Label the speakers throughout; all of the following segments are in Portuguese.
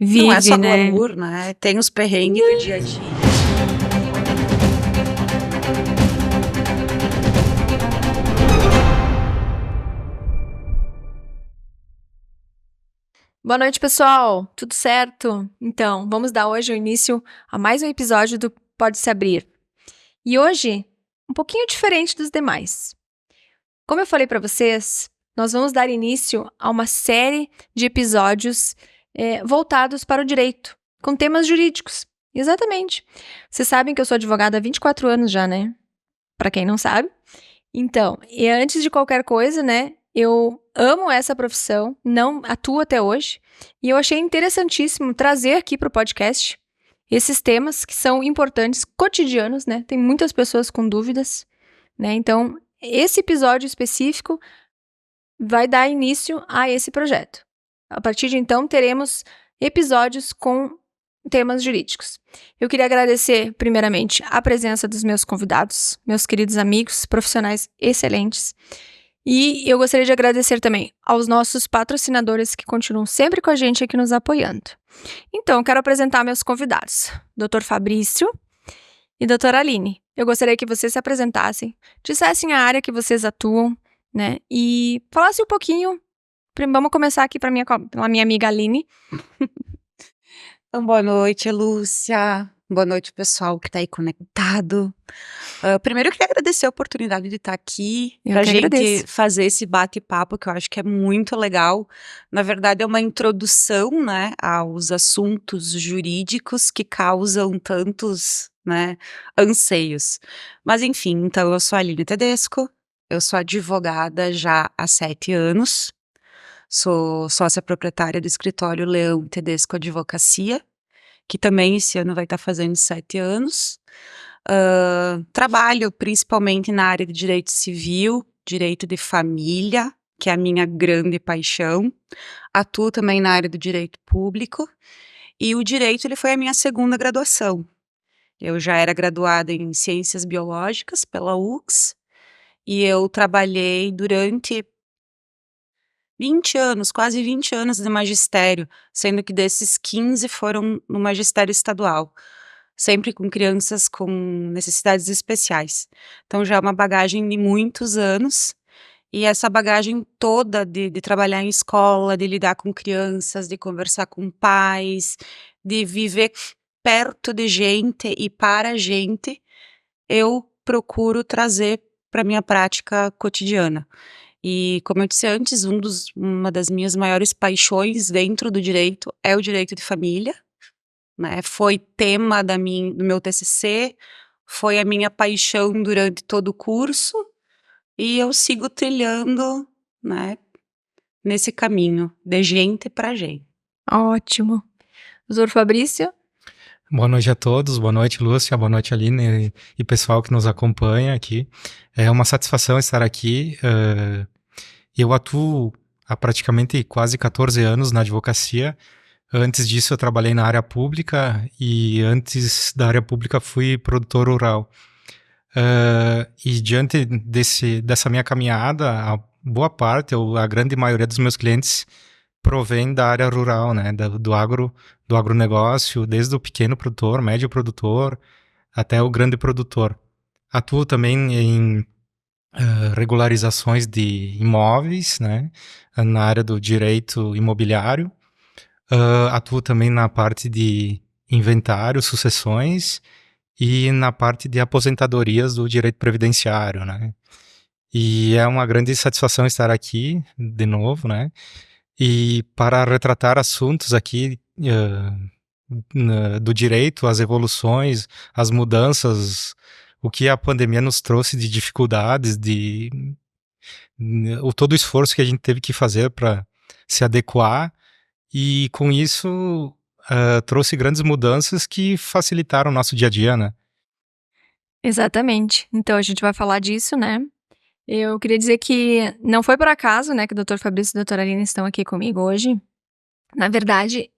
Speaker 1: Não é
Speaker 2: vive,
Speaker 1: só
Speaker 2: né?
Speaker 1: glamour, né? Tem os perrengues do dia a dia.
Speaker 2: Boa noite, pessoal. Tudo certo? Então, vamos dar hoje o início a mais um episódio do Pode Se Abrir. E hoje, um pouquinho diferente dos demais. Como eu falei para vocês, nós vamos dar início a uma série de episódios voltados para o direito, com temas jurídicos. Exatamente. Vocês sabem que eu sou advogada há 24 anos já, né? Para quem não sabe. Então, e antes de qualquer coisa, né, eu amo essa profissão, não atuo até hoje, e eu achei interessantíssimo trazer aqui para o podcast esses temas que são importantes, cotidianos, né? Tem muitas pessoas com dúvidas, né? Então, esse episódio específico vai dar início a esse projeto. A partir de então, teremos episódios com temas jurídicos. Eu queria agradecer, primeiramente, a presença dos meus convidados, meus queridos amigos, profissionais excelentes. E eu gostaria de agradecer também aos nossos patrocinadores que continuam sempre com a gente aqui nos apoiando. Então, eu quero apresentar meus convidados, Dr. Fabrício e Dra. Aline. Eu gostaria que vocês se apresentassem, dissessem a área que vocês atuam, né? E falassem um pouquinho. Vamos começar aqui pela minha amiga Aline.
Speaker 1: Então, boa noite, Lúcia. Boa noite, pessoal que tá aí conectado. Primeiro, eu queria agradecer a oportunidade de estar aqui
Speaker 2: Eu
Speaker 1: pra
Speaker 2: que
Speaker 1: gente
Speaker 2: agradeço.
Speaker 1: fazer esse bate-papo, que eu acho que é muito legal. Na verdade, é uma introdução, né, aos assuntos jurídicos que causam tantos, né, anseios. Mas, enfim, então, eu sou a Aline Tedesco, eu sou advogada já há 7 anos. Sou sócia proprietária do escritório Leão Tedesco Advocacia, que também esse ano vai estar fazendo 7 anos. Trabalho principalmente na área de direito civil, direito de família, que é a minha grande paixão. Atuo também na área do direito público. E o direito, ele foi a minha segunda graduação. Eu já era graduada em ciências biológicas pela UX, e eu trabalhei durante 20 anos, quase 20 anos de magistério, sendo que desses 15 foram no magistério estadual, sempre com crianças com necessidades especiais. Então já é uma bagagem de muitos anos, e essa bagagem toda de trabalhar em escola, de lidar com crianças, de conversar com pais, de viver perto de gente e para gente, eu procuro trazer para minha prática cotidiana. E, como eu disse antes, uma das minhas maiores paixões dentro do direito é o direito de família, né? Foi tema do meu TCC, foi a minha paixão durante todo o curso, e eu sigo trilhando, né, nesse caminho, de gente para gente.
Speaker 2: Ótimo. Dr. Fabrício?
Speaker 3: Boa noite a todos, boa noite, Lúcia, boa noite, Aline e pessoal que nos acompanha aqui. É uma satisfação estar aqui. Eu atuo há praticamente quase 14 anos na advocacia. Antes disso, eu trabalhei na área pública e antes da área pública fui produtor rural. E diante dessa minha caminhada, a boa parte, ou a grande maioria dos meus clientes provém da área rural, né, do agronegócio, desde o pequeno produtor, médio produtor, até o grande produtor. Atuo também em regularizações de imóveis, né, na área do direito imobiliário. Atuo também na parte de inventário, sucessões e na parte de aposentadorias do direito previdenciário, né. E é uma grande satisfação estar aqui de novo, né. E para retratar assuntos aqui do direito, as evoluções, as mudanças, o que a pandemia nos trouxe de dificuldades, todo o esforço que a gente teve que fazer para se adequar, e com isso trouxe grandes mudanças que facilitaram o nosso dia a dia, né?
Speaker 2: Exatamente. Então, a gente vai falar disso, né? Eu queria dizer que não foi por acaso, né, que o Dr. Fabrício e a Dra. Aline estão aqui comigo hoje. Na verdade,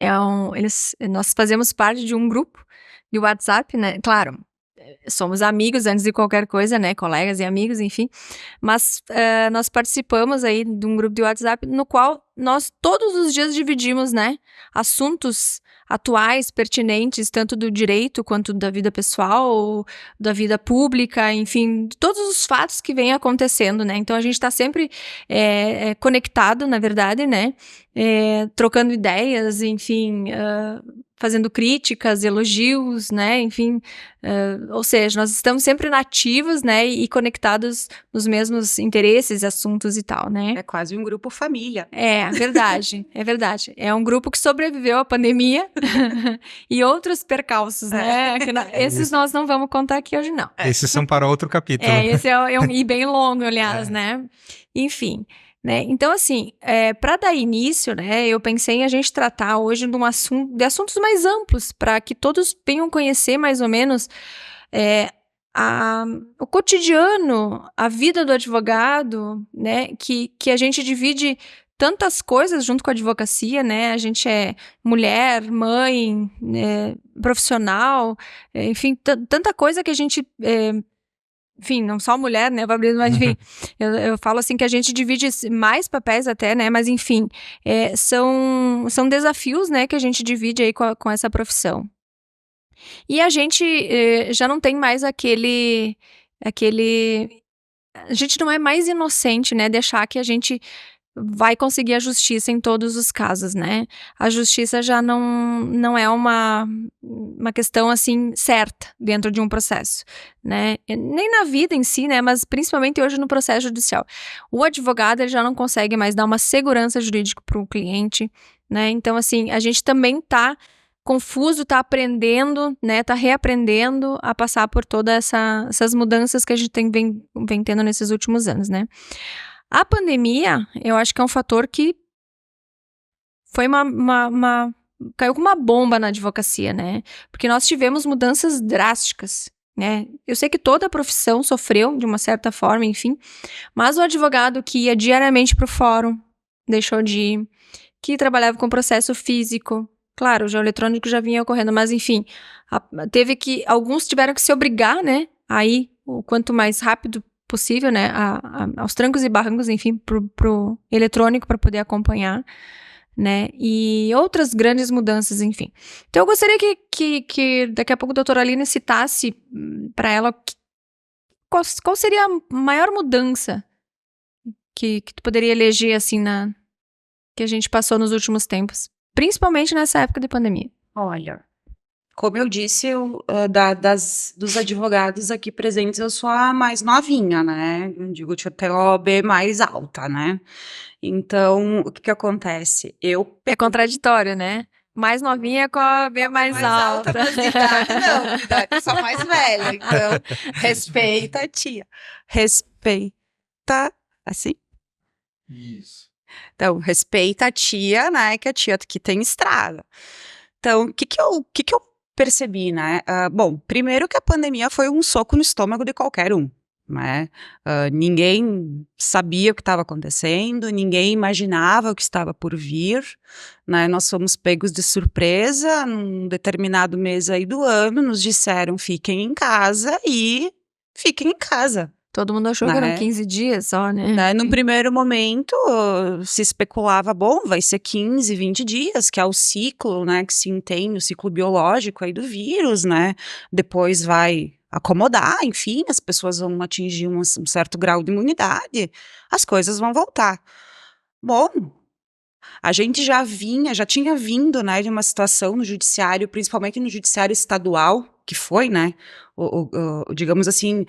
Speaker 2: nós fazemos parte de um grupo de WhatsApp, né? Claro, somos amigos antes de qualquer coisa, né? Colegas e amigos, enfim. Mas nós participamos aí de um grupo de WhatsApp no qual nós todos os dias dividimos, né? Assuntos atuais, pertinentes, tanto do direito quanto da vida pessoal, da vida pública, enfim, todos os fatos que vêm acontecendo, né? Então a gente está sempre conectado, na verdade, né? Trocando ideias, enfim, fazendo críticas, elogios, né? Enfim, ou seja, nós estamos sempre nativos, né? E conectados nos mesmos interesses, assuntos e tal, né?
Speaker 1: É quase um grupo família.
Speaker 2: É verdade, é verdade. É um grupo que sobreviveu à pandemia e outros percalços, né? Esses nós não vamos contar aqui hoje, não.
Speaker 3: Esses são para outro capítulo.
Speaker 2: Esse e bem longo, aliás, né? Enfim, né? Então, assim, para dar início, né? Eu pensei em a gente tratar hoje de assuntos mais amplos, para que todos venham conhecer mais ou menos o cotidiano, a vida do advogado, né? Que a gente divide tantas coisas junto com a advocacia, né? A gente é mulher, mãe, profissional, enfim, tanta coisa que a gente... enfim, não só mulher, né, mas enfim, eu falo assim que a gente divide mais papéis até, né, mas enfim, são desafios, né, que a gente divide aí com essa profissão. E a gente já não tem mais aquele... A gente não é mais inocente, né, de achar que a gente vai conseguir a justiça em todos os casos, né? A justiça já não é uma questão, assim, certa dentro de um processo, né? Nem na vida em si, né? Mas principalmente hoje no processo judicial. O advogado, ele já não consegue mais dar uma segurança jurídica para o cliente, né? Então, assim, a gente também tá confuso, tá aprendendo, né? Tá reaprendendo a passar por todas essas mudanças que a gente vem tendo nesses últimos anos, né? A pandemia, eu acho que é um fator que foi caiu como uma bomba na advocacia, né? Porque nós tivemos mudanças drásticas, né? Eu sei que toda a profissão sofreu, de uma certa forma, enfim, mas o advogado que ia diariamente para o fórum deixou de ir, que trabalhava com processo físico, claro, já o eletrônico já vinha ocorrendo, mas enfim, alguns tiveram que se obrigar, né? Aí, o quanto mais rápido possível, né, aos trancos e barrancos, enfim, pro eletrônico para poder acompanhar, né, e outras grandes mudanças, enfim. Então eu gostaria que daqui a pouco a doutora Aline citasse para ela qual seria a maior mudança que tu poderia eleger, assim, que a gente passou nos últimos tempos, principalmente nessa época de pandemia.
Speaker 1: Olha, como eu disse, dos advogados aqui presentes, eu sou a mais novinha, né? Eu digo, eu tenho a OAB mais alta, né? Então, o que acontece?
Speaker 2: É contraditório, né? Mais novinha com a OAB mais alta.
Speaker 1: Não, eu sou mais velha, então respeita a tia. Respeita, assim?
Speaker 3: Isso.
Speaker 1: Então, respeita a tia, né? Que a tia que tem estrada. Então, o que eu percebi, né? Bom, primeiro que a pandemia foi um soco no estômago de qualquer um, né? Ninguém sabia o que estava acontecendo, ninguém imaginava o que estava por vir, né? Nós fomos pegos de surpresa num determinado mês aí do ano, nos disseram fiquem em casa e fiquem em casa.
Speaker 2: Todo mundo achou que eram 15 dias só, né?
Speaker 1: Num primeiro momento, se especulava, bom, vai ser 15, 20 dias, que é o ciclo, né, que se entende, o ciclo biológico aí do vírus, né? Depois vai acomodar, enfim, as pessoas vão atingir um certo grau de imunidade, as coisas vão voltar. Bom, a gente já tinha vindo, né, de uma situação no judiciário, principalmente no judiciário estadual, que foi, né, digamos assim,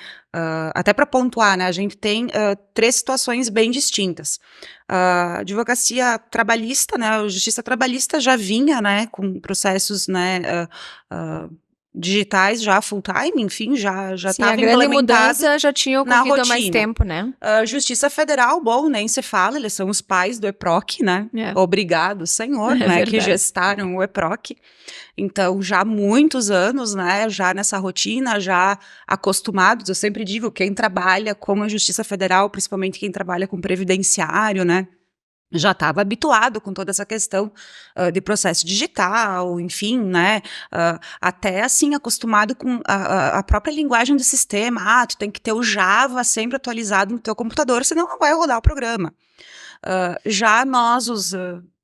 Speaker 1: até para pontuar, né, a gente tem 3 situações bem distintas. A advocacia trabalhista, né, a justiça trabalhista já vinha, né, com processos, né, digitais já full time, enfim, já estava implementado.
Speaker 2: A grande mudança já tinha ocorrido há mais tempo, né?
Speaker 1: Justiça Federal, bom, nem se fala, eles são os pais do EPROC, né? Obrigado, senhor, né,
Speaker 2: verdade.
Speaker 1: que gestaram o EPROC. Então, já há muitos anos, né, já nessa rotina, já acostumados, eu sempre digo, quem trabalha com a Justiça Federal, principalmente quem trabalha com previdenciário, né, já estava habituado com toda essa questão de processo digital, enfim, né? Até assim, acostumado com a própria linguagem do sistema. Tu tem que ter o Java sempre atualizado no teu computador, senão não vai rodar o programa. Já nós,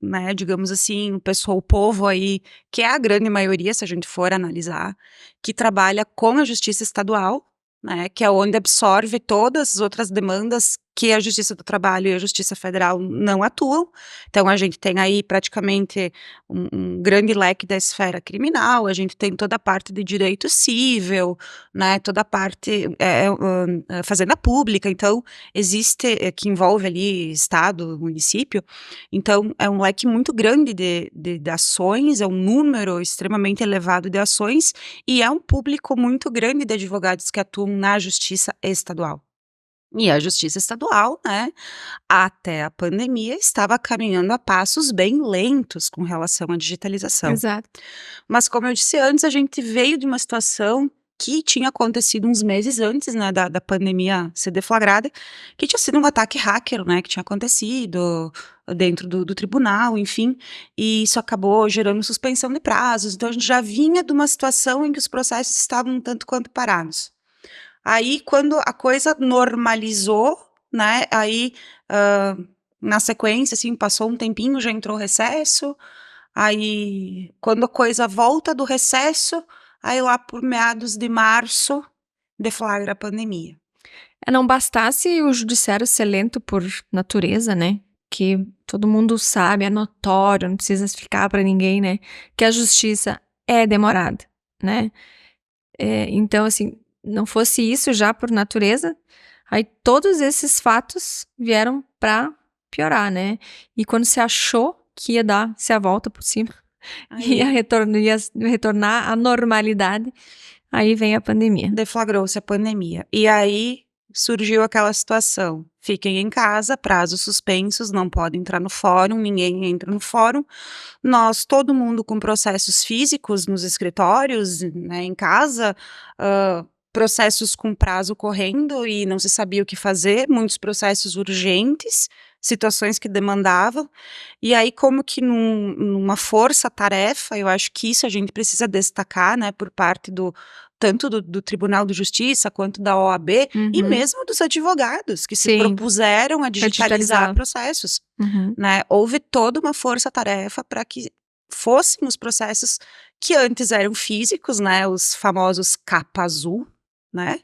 Speaker 1: né, digamos assim, o povo aí, que é a grande maioria, se a gente for analisar, que trabalha com a justiça estadual, né, que é onde absorve todas as outras demandas que a Justiça do Trabalho e a Justiça Federal não atuam. Então, a gente tem aí praticamente um grande leque da esfera criminal, a gente tem toda a parte de direito civil, né, toda a parte fazenda pública, então, existe, que envolve ali Estado, município, então, é um leque muito grande de ações, é um número extremamente elevado de ações, e é um público muito grande de advogados que atuam na Justiça Estadual. E a Justiça Estadual, né, até a pandemia, estava caminhando a passos bem lentos com relação à digitalização.
Speaker 2: Exato.
Speaker 1: Mas, como eu disse antes, a gente veio de uma situação que tinha acontecido uns meses antes, né, da pandemia ser deflagrada, que tinha sido um ataque hacker, né, que tinha acontecido dentro do tribunal, enfim, e isso acabou gerando suspensão de prazos. Então, a gente já vinha de uma situação em que os processos estavam um tanto quanto parados. Aí, quando a coisa normalizou, né, aí, na sequência, assim, passou um tempinho, já entrou o recesso, aí, quando a coisa volta do recesso, aí lá por meados de março, deflagra a pandemia.
Speaker 2: Não bastasse o judiciário ser lento por natureza, né? Que todo mundo sabe, é notório, não precisa explicar para ninguém, né? Que a justiça é demorada, né? Então, assim, não fosse isso já por natureza, aí todos esses fatos vieram para piorar, né? E quando se achou que ia dar-se a volta por cima, ia retornar à normalidade, aí vem a pandemia.
Speaker 1: Deflagrou-se a pandemia. E aí surgiu aquela situação: fiquem em casa, prazos suspensos, não podem entrar no fórum, ninguém entra no fórum. Nós, todo mundo com processos físicos nos escritórios, né, em casa, processos com prazo correndo e não se sabia o que fazer, muitos processos urgentes, situações que demandavam, e aí como que numa força-tarefa, eu acho que isso a gente precisa destacar, né, por parte tanto do Tribunal de Justiça, quanto da OAB, e mesmo dos advogados, que se propuseram a digitalizar processos, né, houve toda uma força-tarefa para que fossem os processos que antes eram físicos, né, os famosos capa azul, né,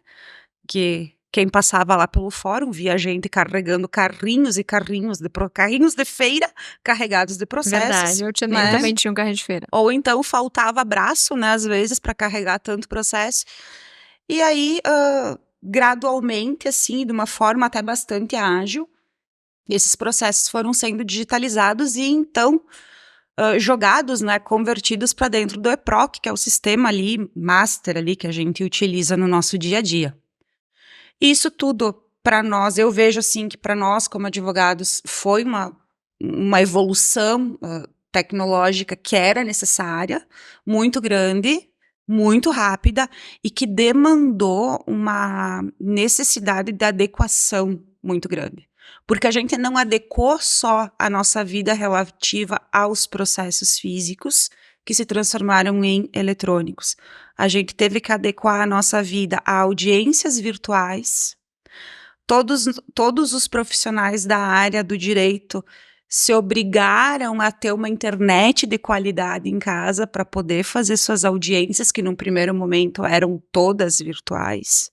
Speaker 1: que quem passava lá pelo fórum via gente carregando carrinhos e carrinhos de feira carregados de processos.
Speaker 2: Verdade, eu também tinha um carrinho de feira.
Speaker 1: Ou então faltava braço, né, às vezes, para carregar tanto processo. E aí, gradualmente, assim, de uma forma até bastante ágil, esses processos foram sendo digitalizados e então jogados, né, convertidos para dentro do EPROC, que é o sistema ali, master ali, que a gente utiliza no nosso dia a dia. Isso tudo, para nós, eu vejo assim que para nós, como advogados, foi uma evolução tecnológica que era necessária, muito grande, muito rápida, e que demandou uma necessidade de adequação muito grande. Porque a gente não adequou só a nossa vida relativa aos processos físicos, que se transformaram em eletrônicos. A gente teve que adequar a nossa vida a audiências virtuais. Todos os profissionais da área do direito se obrigaram a ter uma internet de qualidade em casa para poder fazer suas audiências, que num primeiro momento eram todas virtuais.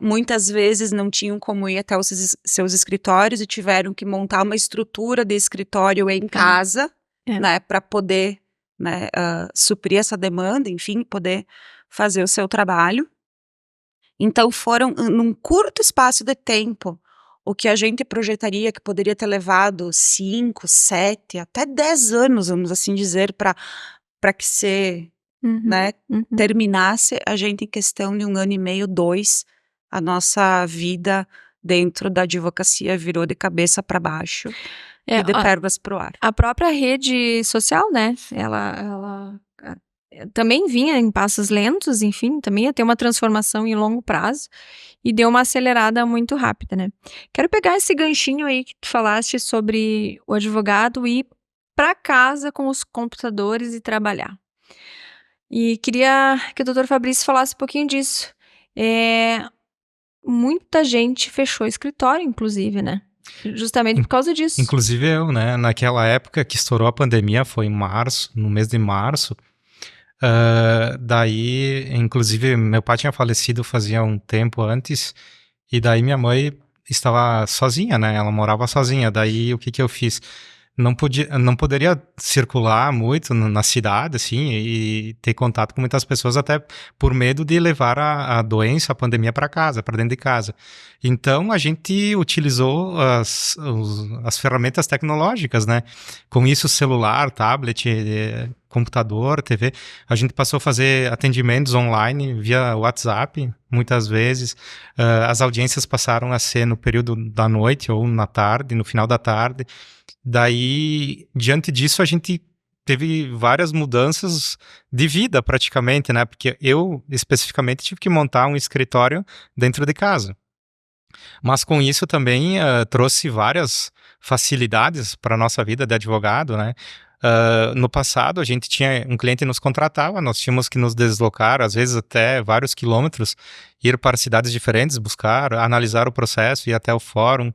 Speaker 1: Muitas vezes não tinham como ir até os seus escritórios e tiveram que montar uma estrutura de escritório em casa, né, para poder, né, suprir essa demanda, enfim, poder fazer o seu trabalho. Então foram, num curto espaço de tempo, o que a gente projetaria que poderia ter levado 5, 7, até 10 anos, vamos assim dizer, para que né, terminasse, a gente em questão de 1 ano e meio, 2, a nossa vida dentro da advocacia virou de cabeça para baixo e de pernas pro ar.
Speaker 2: A própria rede social, né, ela também vinha em passos lentos, enfim, também ia ter uma transformação em longo prazo, e deu uma acelerada muito rápida, né? Quero pegar esse ganchinho aí que tu falaste sobre o advogado ir para casa com os computadores e trabalhar. E queria que o Dr. Fabrício falasse um pouquinho disso. Muita gente fechou escritório, inclusive, né? Justamente por causa disso.
Speaker 3: Inclusive eu, né? Naquela época que estourou a pandemia, foi em março, no mês de março. Daí, inclusive, meu pai tinha falecido fazia um tempo antes, e daí minha mãe estava sozinha, né? Ela morava sozinha. Daí, o que eu fiz? Não poderia circular muito na cidade, assim, e ter contato com muitas pessoas, até por medo de levar a doença, a pandemia para casa, para dentro de casa. Então, a gente utilizou as ferramentas tecnológicas, né? Com isso, celular, tablet, computador, TV. A gente passou a fazer atendimentos online via WhatsApp, muitas vezes. As audiências passaram a ser no período da noite ou na tarde, no final da tarde. Daí, diante disso, a gente teve várias mudanças de vida, praticamente, né? Porque eu, especificamente, tive que montar um escritório dentro de casa. Mas com isso também trouxe várias facilidades para a nossa vida de advogado, né? No passado, a gente tinha um cliente nos contratava, nós tínhamos que nos deslocar, às vezes até vários quilômetros, ir para cidades diferentes, buscar, analisar o processo, ir até o fórum,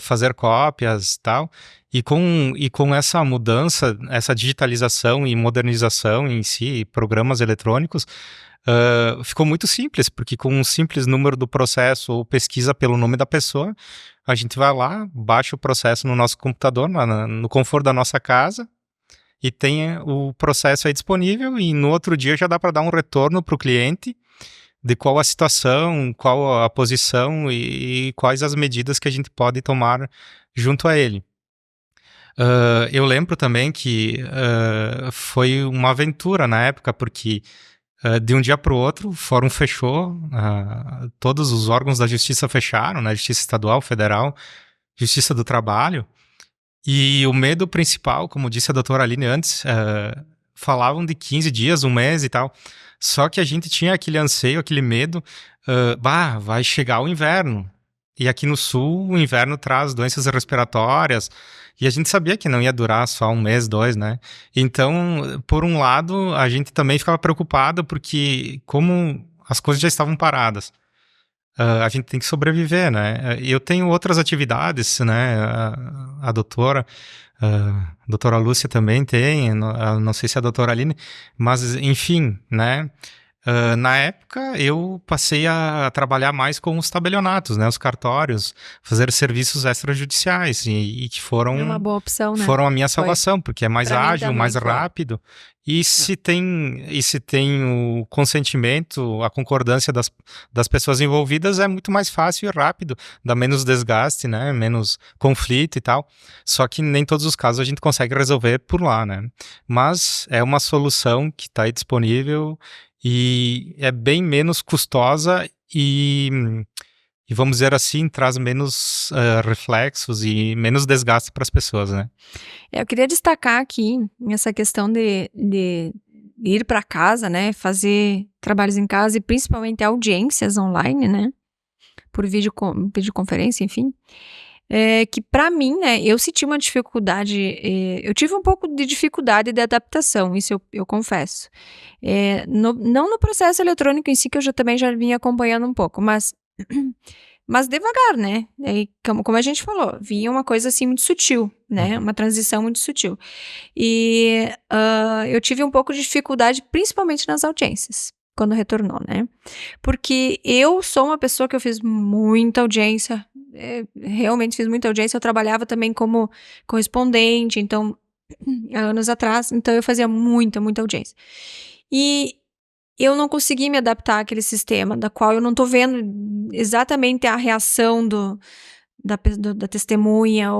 Speaker 3: fazer cópias e tal. E com essa mudança, essa digitalização e modernização em si, programas eletrônicos, ficou muito simples, porque com um simples número do processo ou pesquisa pelo nome da pessoa, a gente vai lá, baixa o processo no nosso computador, no conforto da nossa casa, e tem o processo aí disponível, e no outro dia já dá para dar um retorno para o cliente de qual a situação, qual a posição e quais as medidas que a gente pode tomar junto a ele. Eu lembro também que foi uma aventura na época, porque de um dia para o outro, o fórum fechou, todos os órgãos da justiça fecharam, né? Justiça Estadual, Federal, Justiça do Trabalho, e o medo principal, como disse a doutora Aline antes, falavam de 15 dias, um mês e tal, só que a gente tinha aquele anseio, aquele medo, vai chegar o inverno, e aqui no sul o inverno traz doenças respiratórias, e a gente sabia que não ia durar só um mês, 2, né? Então, por um lado, a gente também ficava preocupado porque como as coisas já estavam paradas, a gente tem que sobreviver, né? Eu tenho outras atividades, né? A doutora Lúcia também tem, não sei se a doutora Aline, mas enfim, né? Na época, eu passei a trabalhar mais com os tabelionatos, né, os cartórios, fazer serviços extrajudiciais e que foram
Speaker 2: É uma boa opção, né?
Speaker 3: a minha salvação, porque é mais
Speaker 2: Pra mim
Speaker 3: ágil,
Speaker 2: também
Speaker 3: mais
Speaker 2: foi.
Speaker 3: rápido. E se tem o consentimento, a concordância das pessoas envolvidas, é muito mais fácil e rápido, dá menos desgaste, né, menos conflito e tal. Só que nem todos os casos a gente consegue resolver por lá, né? Mas é uma solução que está aí disponível e é bem menos custosa e vamos dizer assim, traz menos reflexos e menos desgaste para as pessoas, né?
Speaker 2: Eu queria destacar aqui essa questão de ir para casa, né, fazer trabalhos em casa e principalmente audiências online, né, por videoconferência, enfim, que para mim, né, eu senti uma dificuldade, eu tive um pouco de dificuldade de adaptação, isso eu confesso. Não no processo eletrônico em si, que eu também já vinha acompanhando um pouco, mas devagar, né? E como a gente falou, vinha uma coisa assim muito sutil, né? Uma transição muito sutil. E eu tive um pouco de dificuldade, principalmente nas audiências, quando retornou, né? Porque eu sou uma pessoa que eu fiz muita audiência, realmente fiz muita audiência. Eu trabalhava também como correspondente, então, há anos atrás, então eu fazia muita audiência. E eu não consegui me adaptar àquele sistema, da qual eu não tô vendo exatamente a reação da testemunha,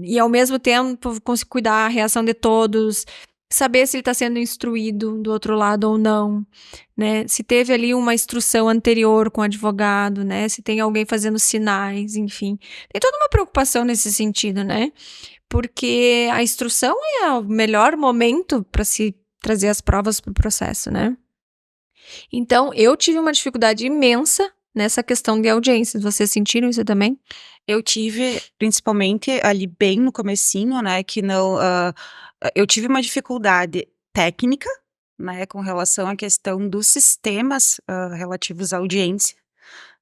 Speaker 2: e ao mesmo tempo consigo cuidar a reação de todos, saber se ele está sendo instruído do outro lado ou não, né? Se teve ali uma instrução anterior com o advogado, né? Se tem alguém fazendo sinais, enfim. Tem toda uma preocupação nesse sentido, né? Porque a instrução é o melhor momento para se trazer as provas para o processo, né? Então, eu tive uma dificuldade imensa nessa questão de audiências. Vocês sentiram isso também?
Speaker 1: Eu tive, principalmente ali bem no comecinho, né, que não, eu tive uma dificuldade técnica, né, com relação à questão dos sistemas, relativos à audiência,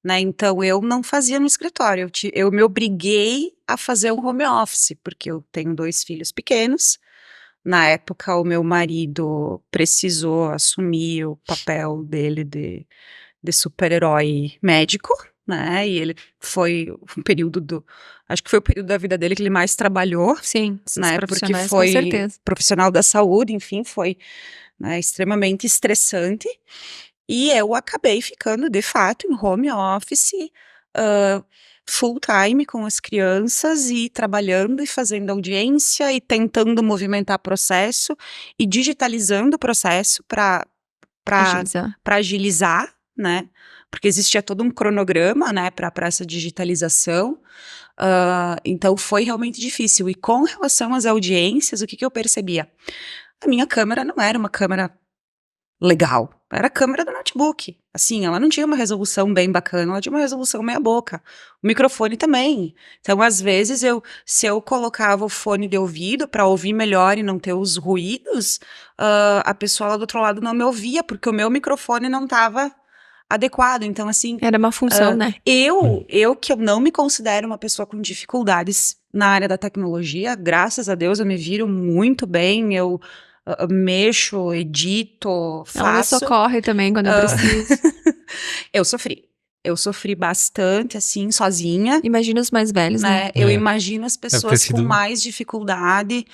Speaker 1: né, então eu não fazia no escritório, eu me obriguei a fazer um home office, porque eu tenho 2 filhos pequenos. Na época, o meu marido precisou assumir o papel dele de super-herói médico, né, e ele foi um período acho que foi o período da vida dele que ele mais trabalhou,
Speaker 2: Sim, esses
Speaker 1: né, porque
Speaker 2: profissionais, com
Speaker 1: foi
Speaker 2: certeza.
Speaker 1: profissional da saúde, enfim, foi, né, extremamente estressante, e eu acabei ficando, de fato, em home office, full time com as crianças e trabalhando e fazendo audiência e tentando movimentar processo e digitalizando o processo para
Speaker 2: Agilizar.
Speaker 1: agilizar, né? Porque existia todo um cronograma, né, para essa digitalização. Então foi realmente difícil. E com relação às audiências, o que eu percebia? A minha câmera não era uma câmera legal, era a câmera do notebook. Assim, ela não tinha uma resolução bem bacana, ela tinha uma resolução meia boca. O microfone também. Então, às vezes, se eu colocava o fone de ouvido para ouvir melhor e não ter os ruídos, a pessoa lá do outro lado não me ouvia, porque o meu microfone não estava adequado. Então, assim,
Speaker 2: Era uma função, né?
Speaker 1: eu que eu não me considero uma pessoa com dificuldades na área da tecnologia, graças a Deus eu me viro muito bem, eu mexo, edito,
Speaker 2: Ela me
Speaker 1: faço.
Speaker 2: socorre também quando eu preciso.
Speaker 1: Eu sofri bastante, assim, sozinha,
Speaker 2: Imagina os mais velhos, né?
Speaker 1: né? Eu
Speaker 3: É.
Speaker 1: imagino as
Speaker 3: ter
Speaker 1: pessoas com
Speaker 3: sido-
Speaker 1: mais dificuldade,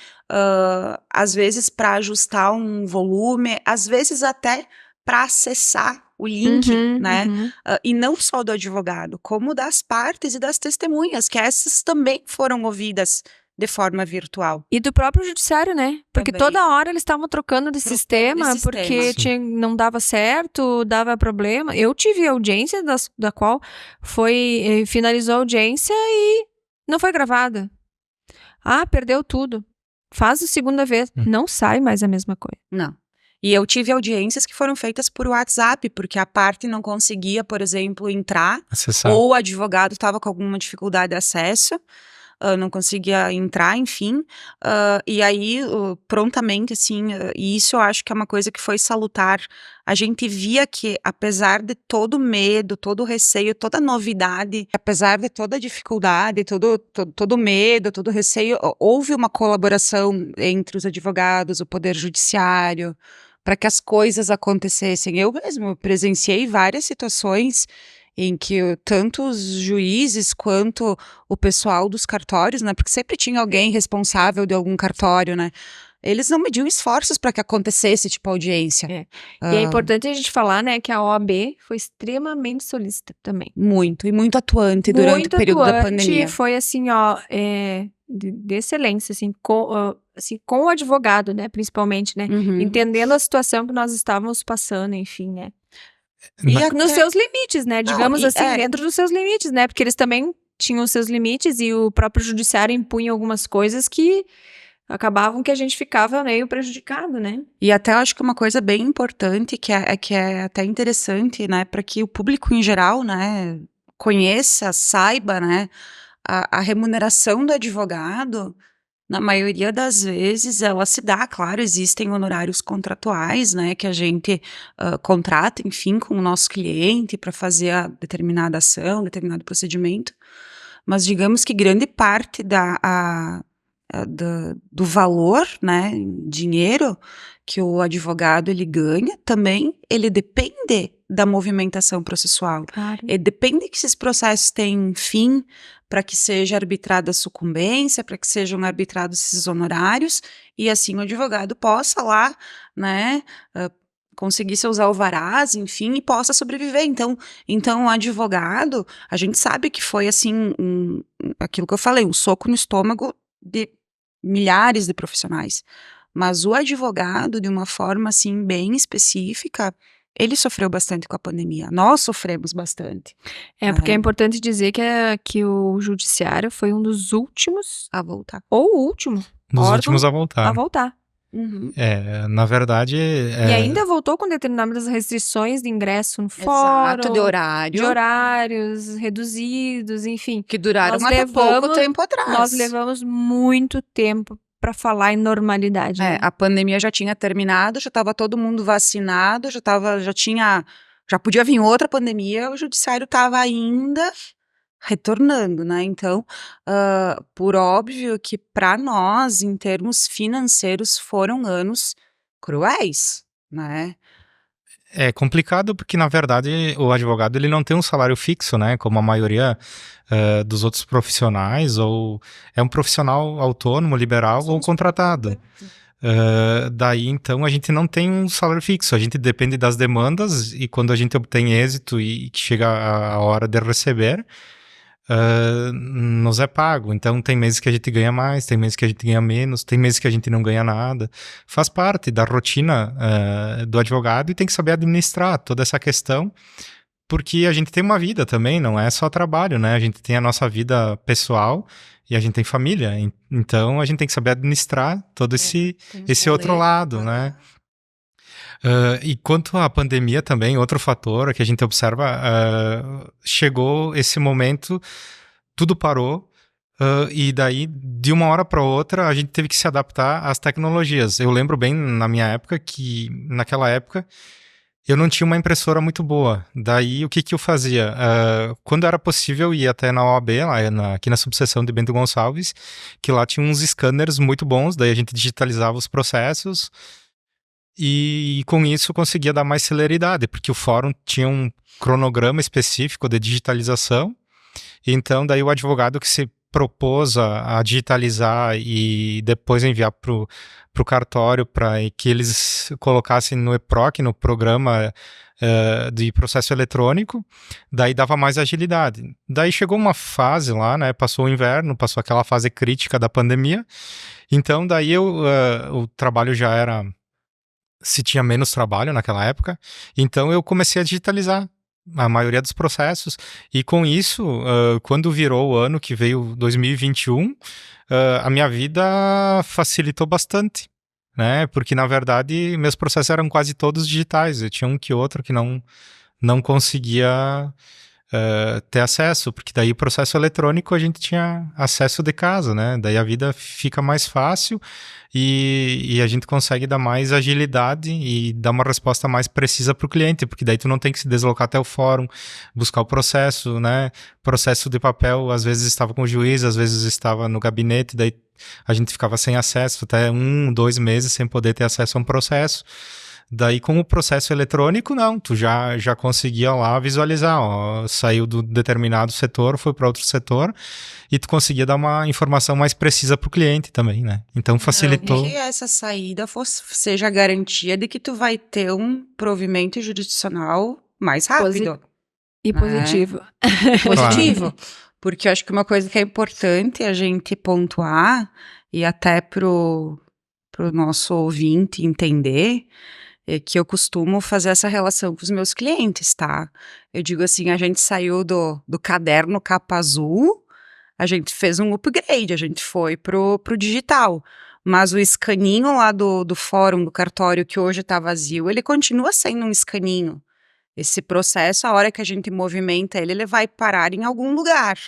Speaker 1: às vezes para ajustar um volume, às vezes até para acessar o link, né?
Speaker 2: Uhum.
Speaker 1: E não só do advogado, como das partes e das testemunhas, que essas também foram ouvidas de forma virtual.
Speaker 2: E do próprio judiciário, né? Porque
Speaker 1: Também.
Speaker 2: toda hora eles estavam trocando de sistema,
Speaker 1: de
Speaker 2: porque
Speaker 3: sistema.
Speaker 2: não dava certo, dava problema. Eu tive audiência da qual finalizou a audiência e não foi gravada. Ah, perdeu tudo. Faz a segunda vez. Não sai mais a mesma coisa.
Speaker 1: Não. E eu tive audiências que foram feitas por WhatsApp, porque a parte não conseguia, por exemplo, entrar,
Speaker 3: acessar.
Speaker 1: ou o advogado estava com alguma dificuldade de acesso, não conseguia entrar, enfim. E aí, prontamente, assim, e isso eu acho que é uma coisa que foi salutar. A gente via que, apesar de todo o medo, todo o receio, toda a novidade, apesar de toda a dificuldade, todo o medo, todo o receio, houve uma colaboração entre os advogados, o Poder Judiciário, para que as coisas acontecessem. Eu mesmo presenciei várias situações em que tanto os juízes quanto o pessoal dos cartórios, né, porque sempre tinha alguém responsável de algum cartório, né, eles não mediam esforços para que acontecesse, tipo, audiência.
Speaker 2: E é importante a gente falar, né, que a OAB foi extremamente solícita também.
Speaker 1: Muito, e muito atuante durante o período da pandemia.
Speaker 2: Foi assim, ó, de excelência, assim, com o advogado, né, principalmente, né, entendendo a situação que nós estávamos passando, enfim, né. Nos seus limites, né, digamos assim, dentro dos seus limites, né, porque eles também tinham os seus limites e o próprio judiciário impunha algumas coisas que acabavam que a gente ficava meio prejudicado, né.
Speaker 1: E até acho que uma coisa bem importante, que é até interessante, né, para que o público em geral, né, conheça, saiba, né, a remuneração do advogado, na maioria das vezes, ela se dá, claro, existem honorários contratuais, né, que a gente contrata, enfim, com o nosso cliente para fazer a determinada ação, determinado procedimento, mas digamos que grande parte do valor, né, dinheiro que o advogado ele ganha, também ele depende da movimentação processual.
Speaker 2: Claro.
Speaker 1: Ele depende que esses processos tenham fim para que seja arbitrada a sucumbência, para que sejam arbitrados esses honorários e assim o advogado possa lá, né, conseguir seus alvarás, enfim, e possa sobreviver. Então o advogado, a gente sabe que foi assim, aquilo que eu falei, um soco no estômago de milhares de profissionais, mas o advogado, de uma forma assim bem específica, ele sofreu bastante com a pandemia. Nós sofremos bastante.
Speaker 2: Porque é importante dizer que o judiciário foi um dos últimos
Speaker 1: a voltar.
Speaker 2: ou o último
Speaker 3: Dos
Speaker 2: órgão
Speaker 3: últimos a voltar.
Speaker 2: a voltar.
Speaker 1: Uhum.
Speaker 3: Na verdade,
Speaker 2: E ainda voltou com determinadas restrições de ingresso no
Speaker 1: Exato,
Speaker 2: fórum,
Speaker 1: de horário.
Speaker 2: de horários reduzidos, enfim.
Speaker 1: Que duraram
Speaker 2: Nós
Speaker 1: até pouco
Speaker 2: levamos-
Speaker 1: tempo atrás.
Speaker 2: Nós levamos muito tempo para falar em normalidade, né?
Speaker 1: A pandemia já tinha terminado, já estava todo mundo vacinado, já podia vir outra pandemia, o judiciário estava ainda retornando, né? Então, por óbvio que para nós, em termos financeiros, foram anos cruéis, né?
Speaker 3: é complicado porque, na verdade, o advogado ele não tem um salário fixo, né? Como a maioria dos outros profissionais, ou é um profissional autônomo, liberal ou contratado. Daí, então, a gente não tem um salário fixo, a gente depende das demandas e quando a gente obtém êxito e que chega a hora de receber, nos é pago. Então, tem meses que a gente ganha mais, tem meses que a gente ganha menos, tem meses que a gente não ganha nada. Faz parte da rotina do advogado e tem que saber administrar toda essa questão, porque a gente tem uma vida também, não é só trabalho, né? A gente tem a nossa vida pessoal e a gente tem família. Então, a gente tem que saber administrar todo esse outro lado, né? E quanto à pandemia também, outro fator que a gente observa, chegou esse momento, tudo parou, e daí, de uma hora para outra, a gente teve que se adaptar às tecnologias. Eu lembro bem, na minha época, que naquela época eu não tinha uma impressora muito boa. Daí, o que eu fazia? Quando era possível, eu ia até na OAB, aqui na subseção de Bento Gonçalves, que lá tinha uns scanners muito bons, daí a gente digitalizava os processos, e com isso conseguia dar mais celeridade, porque o fórum tinha um cronograma específico de digitalização. Então, daí o advogado que se propôs a digitalizar e depois enviar para o cartório para que eles colocassem no EPROC, no programa de processo eletrônico, daí dava mais agilidade. Daí chegou uma fase lá, né? Passou o inverno, passou aquela fase crítica da pandemia. Então, daí o trabalho já era... Se tinha menos trabalho naquela época, então eu comecei a digitalizar a maioria dos processos, e com isso, quando virou o ano que veio 2021, a minha vida facilitou bastante, né? Porque, na verdade, meus processos eram quase todos digitais, eu tinha um que outro que não conseguia ter acesso, porque daí o processo eletrônico a gente tinha acesso de casa, né? Daí a vida fica mais fácil e a gente consegue dar mais agilidade e dar uma resposta mais precisa para o cliente, porque daí tu não tem que se deslocar até o fórum, buscar o processo, né? Processo de papel, às vezes estava com o juiz, às vezes estava no gabinete, daí a gente ficava sem acesso, até 1-2 meses sem poder ter acesso a um processo. Daí, com o processo eletrônico, não, tu já conseguia lá visualizar, ó, saiu do determinado setor, foi para outro setor, e tu conseguia dar uma informação mais precisa para o cliente também, né? Então, facilitou.
Speaker 1: Que essa saída seja a garantia de que tu vai ter um provimento jurisdicional mais rápido.
Speaker 2: E positivo.
Speaker 1: Positivo. Porque eu acho que uma coisa que é importante a gente pontuar, e até pro nosso ouvinte entender, é que eu costumo fazer essa relação com os meus clientes, tá? Eu digo assim, a gente saiu do caderno capa azul, a gente fez um upgrade, a gente foi pro digital. Mas o escaninho lá do fórum, do cartório, que hoje tá vazio, ele continua sendo um escaninho. Esse processo, a hora que a gente movimenta ele vai parar em algum lugar.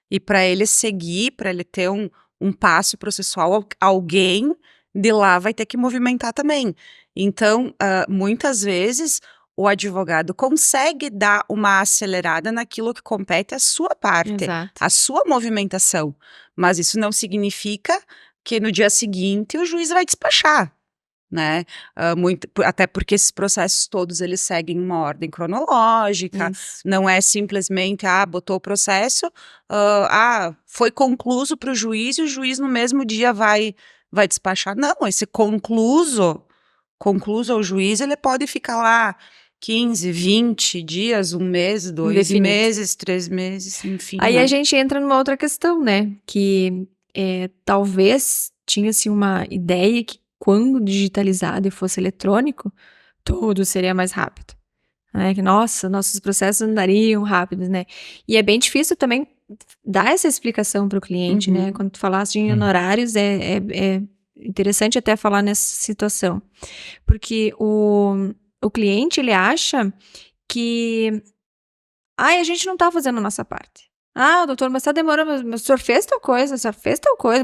Speaker 1: E para ele seguir, para ele ter um passo processual, alguém de lá vai ter que movimentar também. Então, muitas vezes, o advogado consegue dar uma acelerada naquilo que compete à sua parte,
Speaker 2: Exato.
Speaker 1: à sua movimentação. Mas isso não significa que no dia seguinte o juiz vai despachar, né? Até porque esses processos todos eles seguem uma ordem cronológica.
Speaker 2: Isso.
Speaker 1: Não é simplesmente, botou o processo, foi concluso para o juiz e o juiz no mesmo dia vai despachar. Não, esse concluso ao juiz, ele pode ficar lá 15, 20 dias, 1 mês, 2
Speaker 2: Indefinido.
Speaker 1: meses, 3 meses, enfim.
Speaker 2: Aí
Speaker 1: né?
Speaker 2: a gente entra numa outra questão, né? Que talvez tinha-se uma ideia que quando digitalizado e fosse eletrônico, tudo seria mais rápido. Né? Que, nossos processos andariam rápidos, né? E é bem difícil também dar essa explicação para o cliente, né? Quando tu falaste em honorários, interessante até falar nessa situação, porque o cliente, ele acha que a gente não tá fazendo a nossa parte. Doutor, mas tá demorando, mas o senhor fez tal coisa,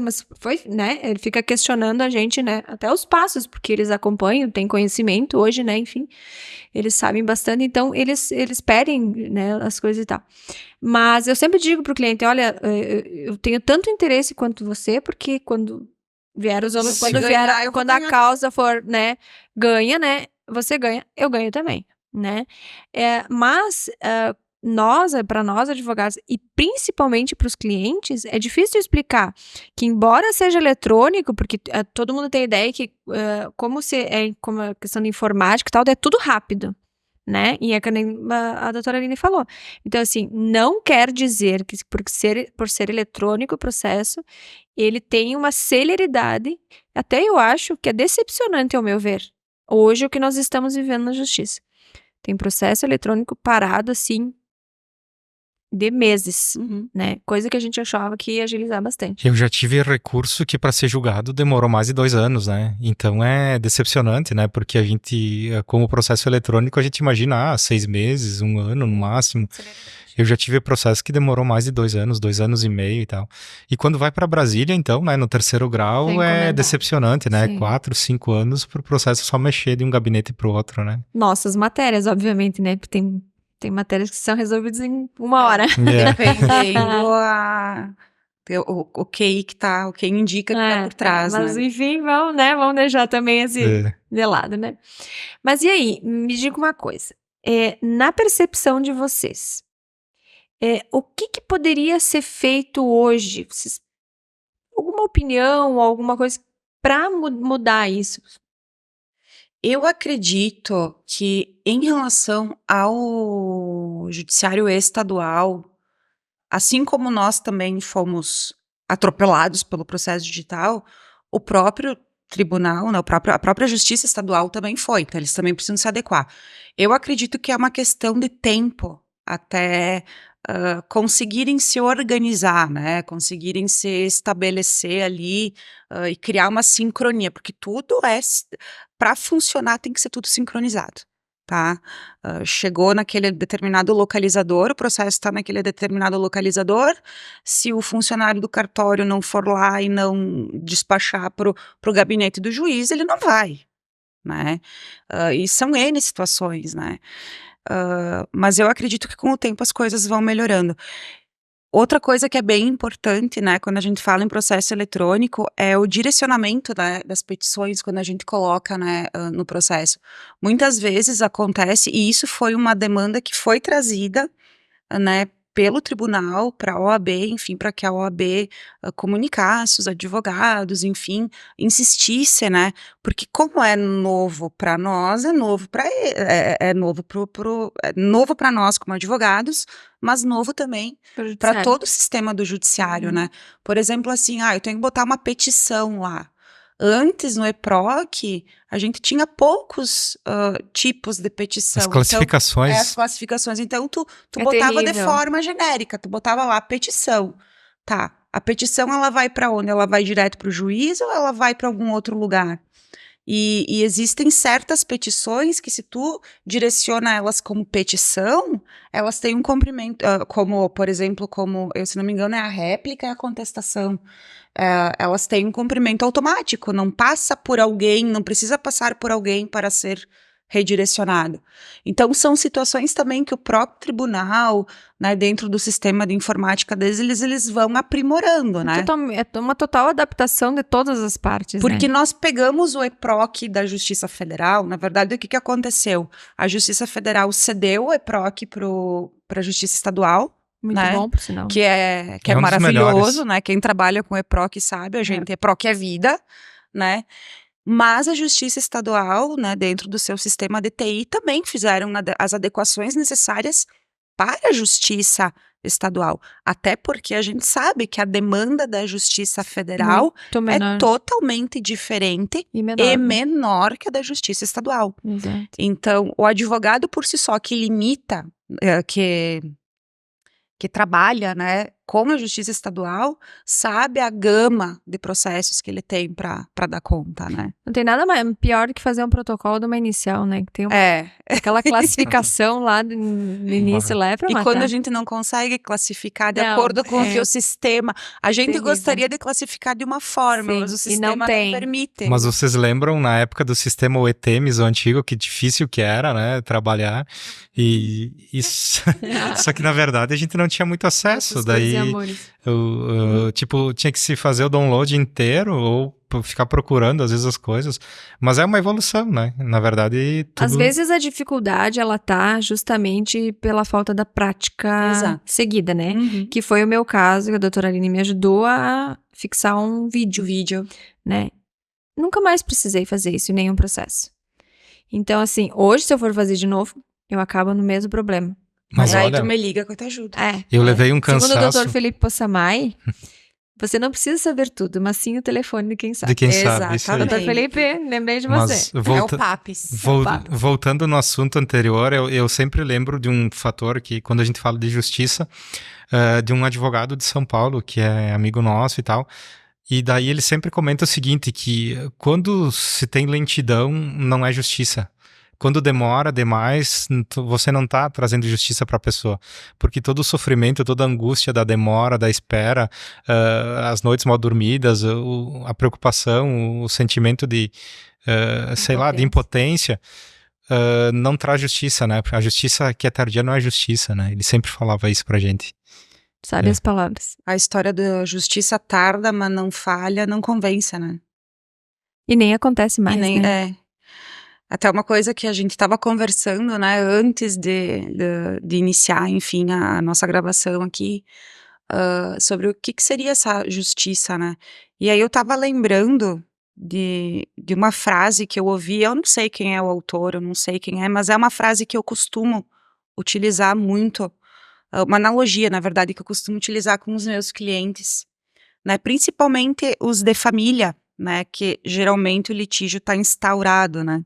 Speaker 2: mas foi, né? Ele fica questionando a gente, né? Até os passos, porque eles acompanham, têm conhecimento hoje, né? Enfim, eles sabem bastante, então eles pedem, né, as coisas e tal. Mas eu sempre digo pro cliente, olha, eu tenho tanto interesse quanto você, porque quando vier os outros, quando a causa for, né, ganha, né? Você ganha, eu ganho também, né? Mas para nós advogados e principalmente para os clientes, é difícil explicar que, embora seja eletrônico, porque todo mundo tem ideia que como a questão de informática e tal, é tudo rápido, né? E é que a doutora Aline falou. Então, assim, não quer dizer que por ser eletrônico o processo, ele tem uma celeridade, até eu acho que é decepcionante ao meu ver, hoje o que nós estamos vivendo na justiça. Tem processo eletrônico parado, assim, de meses, né? Coisa que a gente achava que ia agilizar bastante.
Speaker 3: Eu já tive recurso que para ser julgado demorou mais de 2 anos, né? Então é decepcionante, né? Porque a gente, como processo eletrônico, a gente imagina 6 meses, 1 ano no máximo. Eu já tive processo que demorou mais de 2 anos, 2 anos e meio e tal. E quando vai para Brasília, então, né, no terceiro grau, é decepcionante, né?
Speaker 2: Sim.
Speaker 3: 4, 5 anos para o processo só mexer de um gabinete para o outro, né?
Speaker 2: Nossas matérias, obviamente, né? Porque tem matérias que são resolvidas em 1 hora.
Speaker 1: Dependendo o QI o QI indica que tá por trás,
Speaker 2: mas,
Speaker 1: né?
Speaker 2: enfim, vamos deixar também esse de lado, né? Mas e aí, me diga uma coisa. Na percepção de vocês, o que poderia ser feito hoje? Alguma opinião, alguma coisa para mudar isso?
Speaker 1: Eu acredito que, em relação ao judiciário estadual, assim como nós também fomos atropelados pelo processo digital, o próprio tribunal, né, a própria justiça estadual também foi, então eles também precisam se adequar. Eu acredito que é uma questão de tempo até conseguirem se organizar, né, conseguirem se estabelecer ali e criar uma sincronia, porque tudo para funcionar tem que ser tudo sincronizado. Tá? Chegou naquele determinado localizador, o processo está naquele determinado localizador. Se o funcionário do cartório não for lá e não despachar para o gabinete do juiz, ele não vai, né? E são N situações, né? Mas eu acredito que com o tempo as coisas vão melhorando. Outra coisa que é bem importante, né, quando a gente fala em processo eletrônico, é o direcionamento, né, das petições quando a gente coloca, né, no processo. Muitas vezes acontece, e isso foi uma demanda que foi trazida, né, pelo tribunal para a OAB, enfim, para que a OAB comunicasse os advogados, enfim, insistisse, né, porque como é novo para nós, é novo para é novo para nós como advogados, mas novo também para todo o sistema do judiciário, né? Por exemplo, assim, eu tenho que botar uma petição lá. Antes, no EPROC, a gente tinha poucos tipos de petição.
Speaker 3: As classificações.
Speaker 1: Então, as classificações. Então, tu botava de forma genérica, tu botava lá petição. Tá, a petição, ela vai para onde? Ela vai direto para o juiz ou ela vai para algum outro lugar? E existem certas petições que, se tu direciona elas como petição, elas têm um comprimento, como, por exemplo, se não me engano, é a réplica e a contestação. Elas têm um comprimento automático, não passa por alguém, não precisa passar por alguém para ser redirecionado. Então, são situações também que o próprio tribunal, né, dentro do sistema de informática deles, eles vão aprimorando, né?
Speaker 2: É uma total adaptação de todas as partes,
Speaker 1: porque
Speaker 2: né?
Speaker 1: nós pegamos o EPROC da Justiça Federal, na verdade, o que aconteceu? A Justiça Federal cedeu o EPROC para a Justiça Estadual,
Speaker 2: muito
Speaker 1: né?
Speaker 2: bom, por sinal.
Speaker 1: Que é
Speaker 3: um
Speaker 1: maravilhoso, né? Quem trabalha com EPROC sabe, EPROC é vida, né? Mas a Justiça Estadual, né, dentro do seu sistema de TI, também fizeram as adequações necessárias para a Justiça Estadual. Até porque a gente sabe que a demanda da Justiça Federal é totalmente diferente e menor que a da Justiça Estadual.
Speaker 2: Exato.
Speaker 1: Então, o advogado por si só que limita, que trabalha, né, como a justiça estadual, sabe a gama de processos que ele tem para dar conta, né?
Speaker 2: Não tem nada pior do que fazer um protocolo de uma inicial, né? Que tem aquela classificação lá no início, lá é pra matar.
Speaker 1: E quando a gente não consegue classificar de
Speaker 2: Não,
Speaker 1: acordo com o que o sistema... A gente
Speaker 2: terrível.
Speaker 1: gostaria de classificar de uma forma,
Speaker 2: Sim,
Speaker 1: mas o
Speaker 2: e
Speaker 1: sistema
Speaker 2: não tem.
Speaker 1: permite.
Speaker 3: Mas vocês lembram na época do sistema OETEMES, o antigo, que difícil que era, né, trabalhar, e isso... Só que na verdade a gente não tinha muito acesso, daí tipo, tinha que se fazer o download inteiro ou ficar procurando às vezes as coisas, mas é uma evolução, né, na verdade tudo...
Speaker 2: Às vezes a dificuldade, ela tá justamente pela falta da prática seguida, né?
Speaker 1: Uhum.
Speaker 2: Que foi o meu caso, que a doutora Aline me ajudou a fixar um vídeo, né? Nunca mais precisei fazer isso em nenhum processo. Então, assim, hoje se eu for fazer de novo, eu acabo no mesmo problema.
Speaker 3: Mas
Speaker 1: aí
Speaker 3: olha,
Speaker 1: tu me liga que eu te ajudo.
Speaker 3: eu levei um cansaço...
Speaker 2: Segundo o Dr. Felipe Possamay, você não precisa saber tudo, mas sim o telefone de quem sabe.
Speaker 3: De quem sabe, isso aí.
Speaker 2: Dr. Felipe, lembrei de
Speaker 3: Mas
Speaker 2: você.
Speaker 1: É o PAPES.
Speaker 3: Voltando no assunto anterior, eu sempre lembro de um fator que, quando a gente fala de justiça, de um advogado de São Paulo, que é amigo nosso e tal, e daí ele sempre comenta o seguinte, que quando se tem lentidão, não é justiça. Quando demora demais, você não está trazendo justiça para a pessoa, porque todo o sofrimento, toda a angústia da demora, da espera, as noites mal dormidas, a preocupação, o sentimento de, sei lá, de impotência, não traz justiça, né? A justiça que é tardia não é justiça, né? Ele sempre falava isso pra gente.
Speaker 2: Sabe as palavras.
Speaker 1: A história da justiça tarda, mas não falha, não convence, né?
Speaker 2: E nem acontece mais, né?
Speaker 1: Até uma coisa que a gente estava conversando, né, antes de iniciar, enfim, a nossa gravação aqui, sobre o que seria essa justiça, né? E aí eu estava lembrando de uma frase que eu ouvi, eu não sei quem é o autor, eu não sei quem é, mas é uma frase que eu costumo utilizar muito, uma analogia, na verdade, que eu costumo utilizar com os meus clientes, né? Principalmente os de família, né? Que geralmente o litígio está instaurado, né?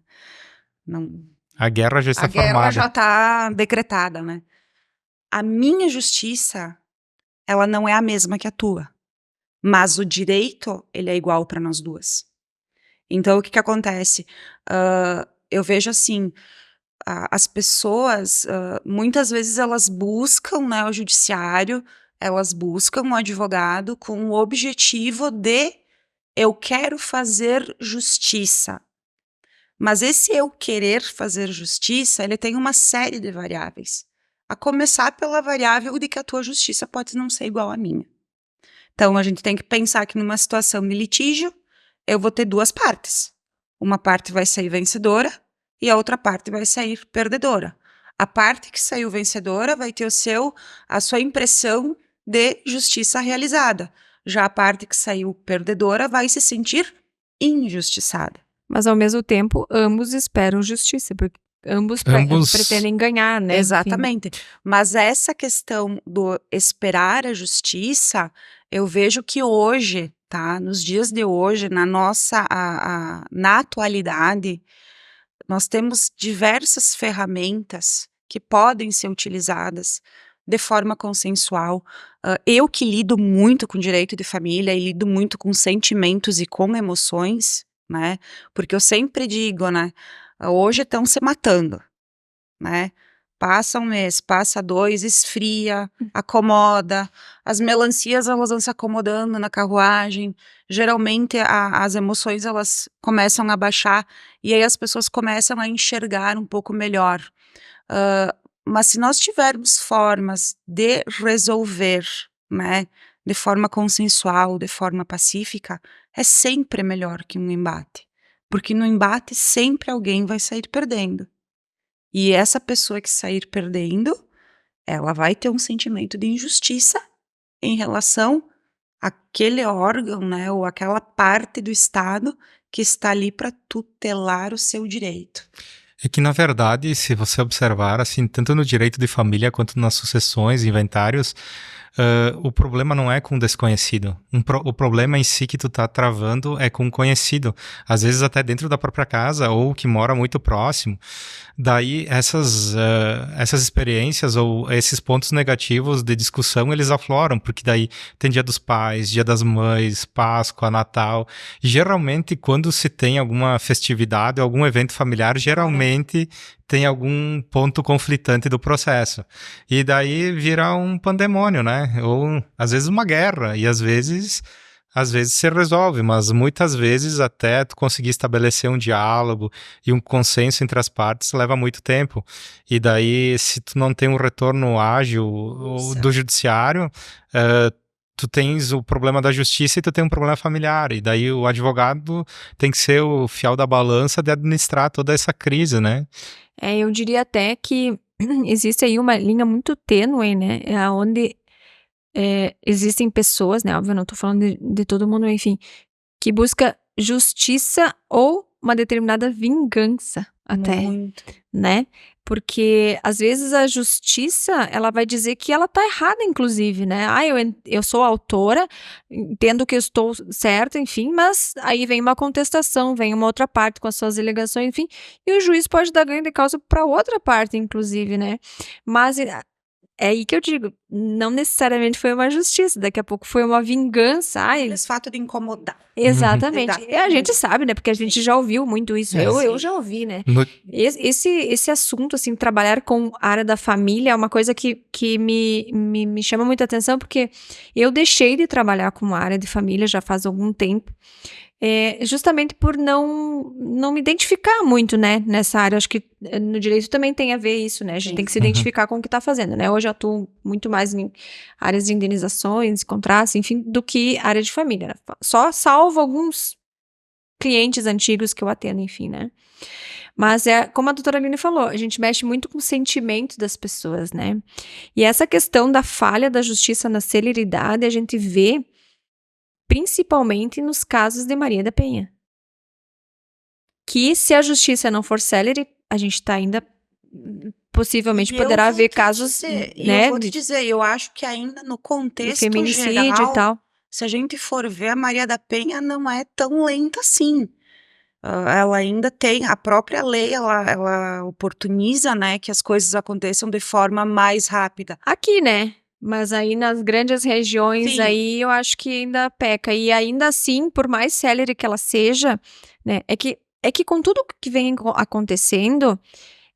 Speaker 1: Não,
Speaker 3: a guerra já está formada.
Speaker 1: A guerra já está decretada, né? A minha justiça, ela não é a mesma que a tua. Mas o direito, ele é igual para nós duas. Então, o que acontece? Eu vejo assim, as pessoas, muitas vezes elas buscam, né, o judiciário, elas buscam um advogado com o objetivo de eu quero fazer justiça. Mas esse eu querer fazer justiça, ele tem uma série de variáveis. A começar pela variável de que a tua justiça pode não ser igual à minha. Então, a gente tem que pensar que numa situação de litígio, eu vou ter duas partes. Uma parte vai sair vencedora e a outra parte vai sair perdedora. A parte que saiu vencedora vai ter a sua impressão de justiça realizada. Já a parte que saiu perdedora vai se sentir injustiçada.
Speaker 2: Mas, ao mesmo tempo, ambos esperam justiça, porque ambos pretendem ganhar, né?
Speaker 1: Exatamente. Enfim. Mas essa questão do esperar a justiça, eu vejo que hoje, tá? Nos dias de hoje, na atualidade, nós temos diversas ferramentas que podem ser utilizadas de forma consensual. Eu que lido muito com direito de família e lido muito com sentimentos e com emoções, né? Porque eu sempre digo, né? Hoje estão se matando, né? Passa um mês, passa dois, esfria, acomoda. As melancias, elas vão se acomodando na carruagem. Geralmente, as emoções, elas começam a baixar e aí as pessoas começam a enxergar um pouco melhor. Mas se nós tivermos formas de resolver, né, de forma consensual, de forma pacífica, é sempre melhor que um embate. Porque no embate sempre alguém vai sair perdendo. E essa pessoa que sair perdendo, ela vai ter um sentimento de injustiça em relação àquele órgão, né, ou aquela parte do Estado que está ali para tutelar o seu direito.
Speaker 3: É que, na verdade, se você observar, assim, tanto no direito de família quanto nas sucessões, inventários, o problema não é com o desconhecido. O problema em si que tu tá travando é com o conhecido. Às vezes até dentro da própria casa ou que mora muito próximo. Daí essas experiências ou esses pontos negativos de discussão, eles afloram, porque daí tem Dia dos Pais, Dia das Mães, Páscoa, Natal. Geralmente, quando se tem alguma festividade, algum evento familiar, geralmente tem algum ponto conflitante do processo. E daí vira um pandemônio, né? Ou às vezes uma guerra, e às vezes se resolve, mas muitas vezes até tu conseguir estabelecer um diálogo e um consenso entre as partes leva muito tempo. E daí, se tu não tem um retorno ágil do judiciário, tu tens o problema da justiça e tu tem um problema familiar. E daí o advogado tem que ser o fiel da balança de administrar toda essa crise, né?
Speaker 2: Eu diria até que existe aí uma linha muito tênue, né? Onde existem pessoas, né? Óbvio, eu não tô falando de todo mundo, enfim, que busca justiça ou uma determinada vingança até,
Speaker 1: Muito.
Speaker 2: né? Porque às vezes a justiça, ela vai dizer que ela tá errada, inclusive, né? Eu sou autora, entendo que eu estou certa, enfim, mas aí vem uma contestação, vem uma outra parte com as suas alegações, enfim, e o juiz pode dar ganho de causa para outra parte, inclusive, né? Mas é aí que eu digo, não necessariamente foi uma justiça, daqui a pouco foi uma vingança.
Speaker 1: Esse fato de incomodar.
Speaker 2: Exatamente.
Speaker 1: Exatamente.
Speaker 2: E a gente sabe, né? Porque a gente já ouviu muito isso. Eu já ouvi, né? Esse assunto, assim, trabalhar com a área da família é uma coisa que me chama muita atenção, porque eu deixei de trabalhar com a área de família já faz algum tempo. Justamente por não me identificar muito, né, nessa área. Acho que no direito também tem a ver isso, né? A gente tem que se identificar com o que está fazendo, né? Hoje eu atuo muito mais em áreas de indenizações, contratos, enfim, do que área de família, né? Só salvo alguns clientes antigos que eu atendo, enfim, né? Mas como a doutora Aline falou, a gente mexe muito com o sentimento das pessoas, né? E essa questão da falha da justiça na celeridade, a gente vê principalmente nos casos de Maria da Penha. Que se a justiça não for célere, a gente tá ainda possivelmente poderá haver casos, né?
Speaker 1: Eu vou te dizer, eu acho que ainda no contexto
Speaker 2: feminicídio
Speaker 1: geral,
Speaker 2: e tal.
Speaker 1: se a gente for ver, a Maria da Penha não é tão lenta assim. Ela ainda tem, a própria lei, ela oportuniza, né, que as coisas aconteçam de forma mais rápida.
Speaker 2: Aqui, né? Mas aí nas grandes regiões,
Speaker 1: Sim.
Speaker 2: aí eu acho que ainda peca. E ainda assim, por mais célere que ela seja, né? É que com tudo que vem acontecendo,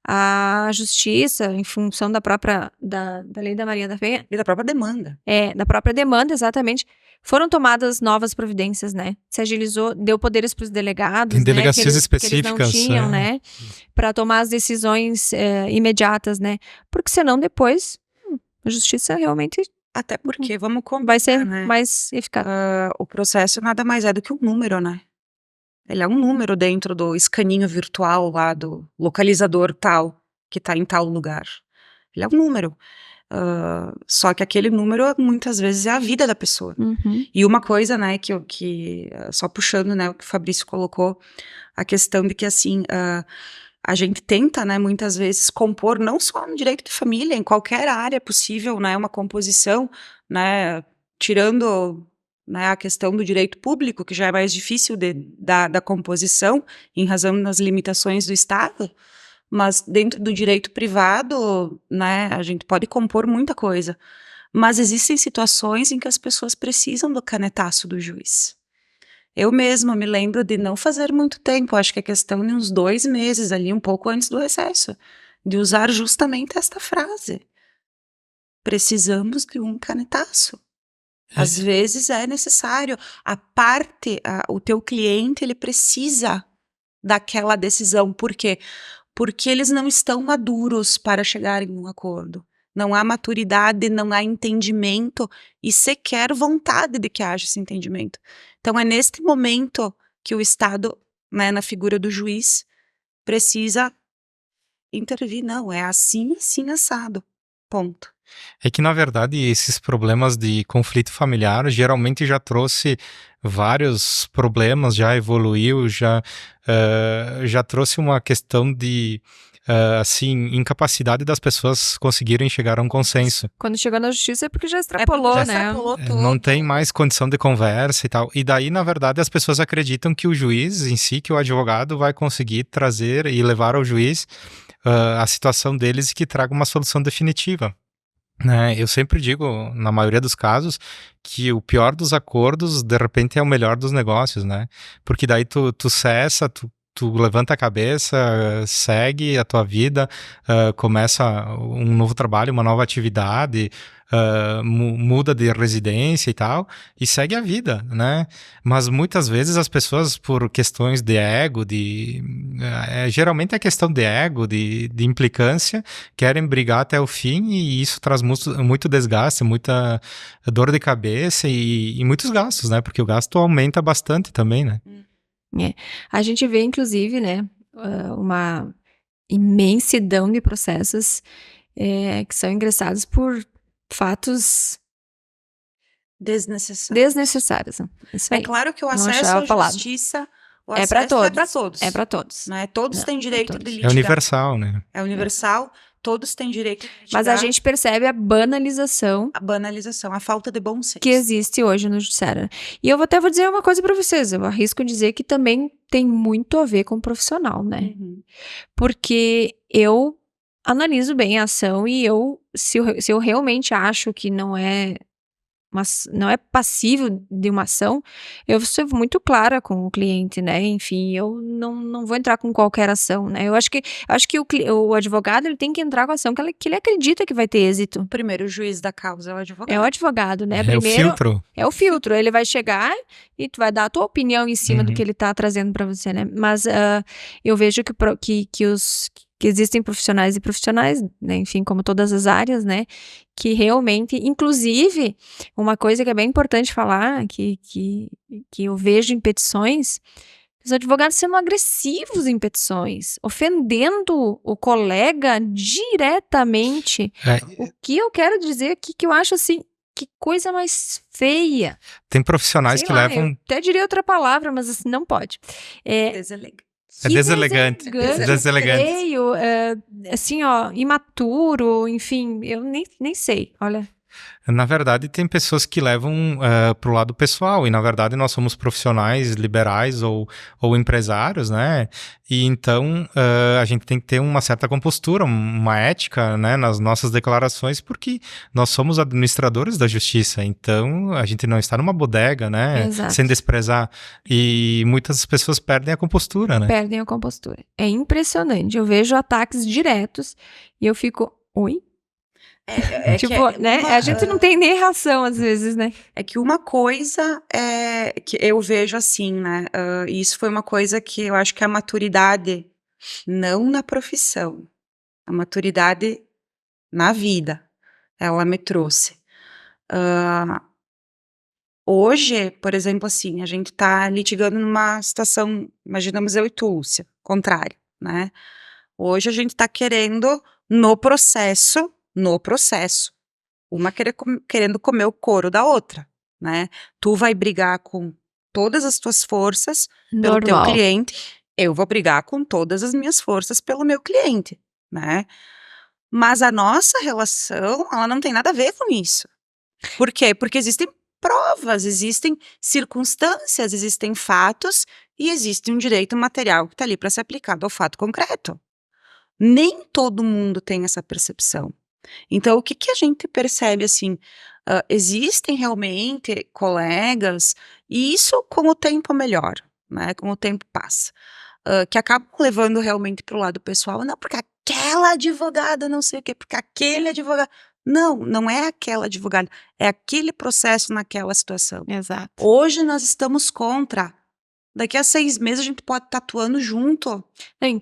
Speaker 2: a justiça, em função da própria da lei da Maria da Penha,
Speaker 1: E da própria demanda.
Speaker 2: da própria demanda, exatamente, foram tomadas novas providências, né? Se agilizou, deu poderes para os delegados,
Speaker 3: Tem delegacias
Speaker 2: que
Speaker 3: específicas,
Speaker 2: eles não tinham, né? Para tomar as decisões imediatas, né? Porque senão depois a justiça realmente
Speaker 1: Até porque, vamos combinar,
Speaker 2: vai ser
Speaker 1: né?
Speaker 2: mais eficaz.
Speaker 1: O processo nada mais é do que um número, né? Ele é um número dentro do escaninho virtual lá do localizador tal, que tá em tal lugar. Ele é um número. Só que aquele número, muitas vezes, é a vida da pessoa.
Speaker 2: Uhum.
Speaker 1: E uma coisa, né, só puxando, né, o que o Fabrício colocou, a questão de que, assim, a gente tenta, né, muitas vezes compor, não só no direito de família, em qualquer área possível, né, uma composição, né, tirando, né, a questão do direito público, que já é mais difícil da composição, em razão das limitações do Estado, mas dentro do direito privado, né, a gente pode compor muita coisa. Mas existem situações em que as pessoas precisam do canetaço do juiz. Eu mesma me lembro de não fazer muito tempo, acho que é questão de uns 2 meses ali, um pouco antes do recesso, de usar justamente esta frase. Precisamos de um canetaço. Às vezes é necessário. O teu cliente, ele precisa daquela decisão. Por quê? Porque eles não estão maduros para chegar em um acordo. Não há maturidade, não há entendimento e sequer vontade de que haja esse entendimento. Então, é neste momento que o Estado, né, na figura do juiz, precisa intervir. Não, é assim, assim, assado. ponto.
Speaker 3: É que, na verdade, esses problemas de conflito familiar geralmente já trouxe vários problemas, já evoluiu, já trouxe uma questão de, assim, incapacidade das pessoas conseguirem chegar a um consenso.
Speaker 2: Quando chegou na justiça é porque já extrapolou,
Speaker 1: Já
Speaker 2: né?
Speaker 1: extrapolou tudo.
Speaker 3: Não tem mais condição de conversa e tal. E daí, na verdade, as pessoas acreditam que o juiz em si, que o advogado vai conseguir trazer e levar ao juiz a situação deles e que traga uma solução definitiva. Né? Eu sempre digo, na maioria dos casos, que o pior dos acordos, de repente, é o melhor dos negócios, né? Porque daí tu cessa, tu levanta a cabeça, segue a tua vida, começa um novo trabalho, uma nova atividade, muda de residência e tal, e segue a vida, né? Mas muitas vezes as pessoas, por questões de ego, geralmente é questão de ego, de implicância, querem brigar até o fim e isso traz muito desgaste, muita dor de cabeça e muitos gastos, né? Porque o gasto aumenta bastante também, né?
Speaker 2: A gente vê, inclusive, né, uma imensidão de processos que são ingressados por fatos desnecessários. Isso
Speaker 1: É
Speaker 2: aí.
Speaker 1: claro que o
Speaker 2: Não
Speaker 1: acesso
Speaker 2: achava a
Speaker 1: à
Speaker 2: palavra.
Speaker 1: justiça, o
Speaker 2: É para
Speaker 1: acesso
Speaker 2: todos.
Speaker 1: é para todos.
Speaker 2: É para todos.
Speaker 1: Né? Todos
Speaker 2: Não,
Speaker 1: têm direito
Speaker 2: todos.
Speaker 1: de
Speaker 3: É
Speaker 1: litigar.
Speaker 3: universal, né?
Speaker 1: É universal, todos têm direito de litigar.
Speaker 2: Mas a gente percebe a banalização
Speaker 1: A banalização, a falta de bom senso.
Speaker 2: que existe hoje no judiciário. E eu vou dizer uma coisa para vocês, eu arrisco dizer que também tem muito a ver com o profissional, né?
Speaker 1: Uhum.
Speaker 2: Porque eu analiso bem a ação e se eu realmente acho que não é passível de uma ação, eu sou muito clara com o cliente, né? Enfim, eu não vou entrar com qualquer ação, né? Eu acho que o advogado ele tem que entrar com a ação que ele acredita que vai ter êxito.
Speaker 1: O primeiro juiz da causa é o advogado.
Speaker 2: É o advogado, né?
Speaker 3: É
Speaker 2: Primeiro,
Speaker 3: o filtro.
Speaker 2: é o filtro. Ele vai chegar e tu vai dar a tua opinião em cima do que ele tá trazendo para você, né? Mas eu vejo que existem profissionais e profissionais, né? Enfim, como todas as áreas, né? Que realmente, inclusive, uma coisa que é bem importante falar, que eu vejo em petições, os advogados sendo agressivos em petições, ofendendo o colega diretamente. O que eu quero dizer aqui, que eu acho assim, que coisa mais feia.
Speaker 3: Tem profissionais
Speaker 2: Sei
Speaker 3: que
Speaker 2: lá,
Speaker 3: levam...
Speaker 2: eu até diria outra palavra, mas assim, não pode.
Speaker 1: Deselegante.
Speaker 3: É deselegante.
Speaker 2: Feio, assim, ó, imaturo, enfim, eu nem sei, olha.
Speaker 3: Na verdade, tem pessoas que levam pro lado pessoal, e na verdade nós somos profissionais liberais ou empresários, né? E então a gente tem que ter uma certa compostura, uma ética, né, nas nossas declarações, porque nós somos administradores da justiça, então a gente não está numa bodega, né?
Speaker 2: Exato.
Speaker 3: Sem desprezar. E muitas pessoas perdem a compostura, né?
Speaker 2: Perdem a compostura. É impressionante. Eu vejo ataques diretos e eu fico, oi? Né? A gente não tem nem reação às vezes, né?
Speaker 1: É que uma coisa é que eu vejo assim, né? E isso foi uma coisa que eu acho que a maturidade, não na profissão, a maturidade na vida, ela me trouxe. Hoje, por exemplo, assim, a gente tá litigando numa situação, imaginamos eu e tu, Lúcia, contrário, né? Hoje a gente tá querendo, no processo, uma querendo comer o couro da outra, né? Tu vai brigar com todas as tuas forças pelo teu cliente, eu vou brigar com todas as minhas forças pelo meu cliente, né? Mas a nossa relação, ela não tem nada a ver com isso. Por quê? Porque existem provas, existem circunstâncias, existem fatos e existe um direito material que está ali para ser aplicado ao fato concreto. Nem todo mundo tem essa percepção. Então, o que a gente percebe, assim, existem realmente colegas, e isso com o tempo melhora, né, com o tempo passa, que acabam levando realmente para o lado pessoal, não, porque aquela advogada não sei o quê, porque aquele advogado... Não é aquela advogada, é aquele processo naquela situação.
Speaker 2: Exato.
Speaker 1: Hoje nós estamos contra... Daqui a 6 meses a gente pode estar atuando junto,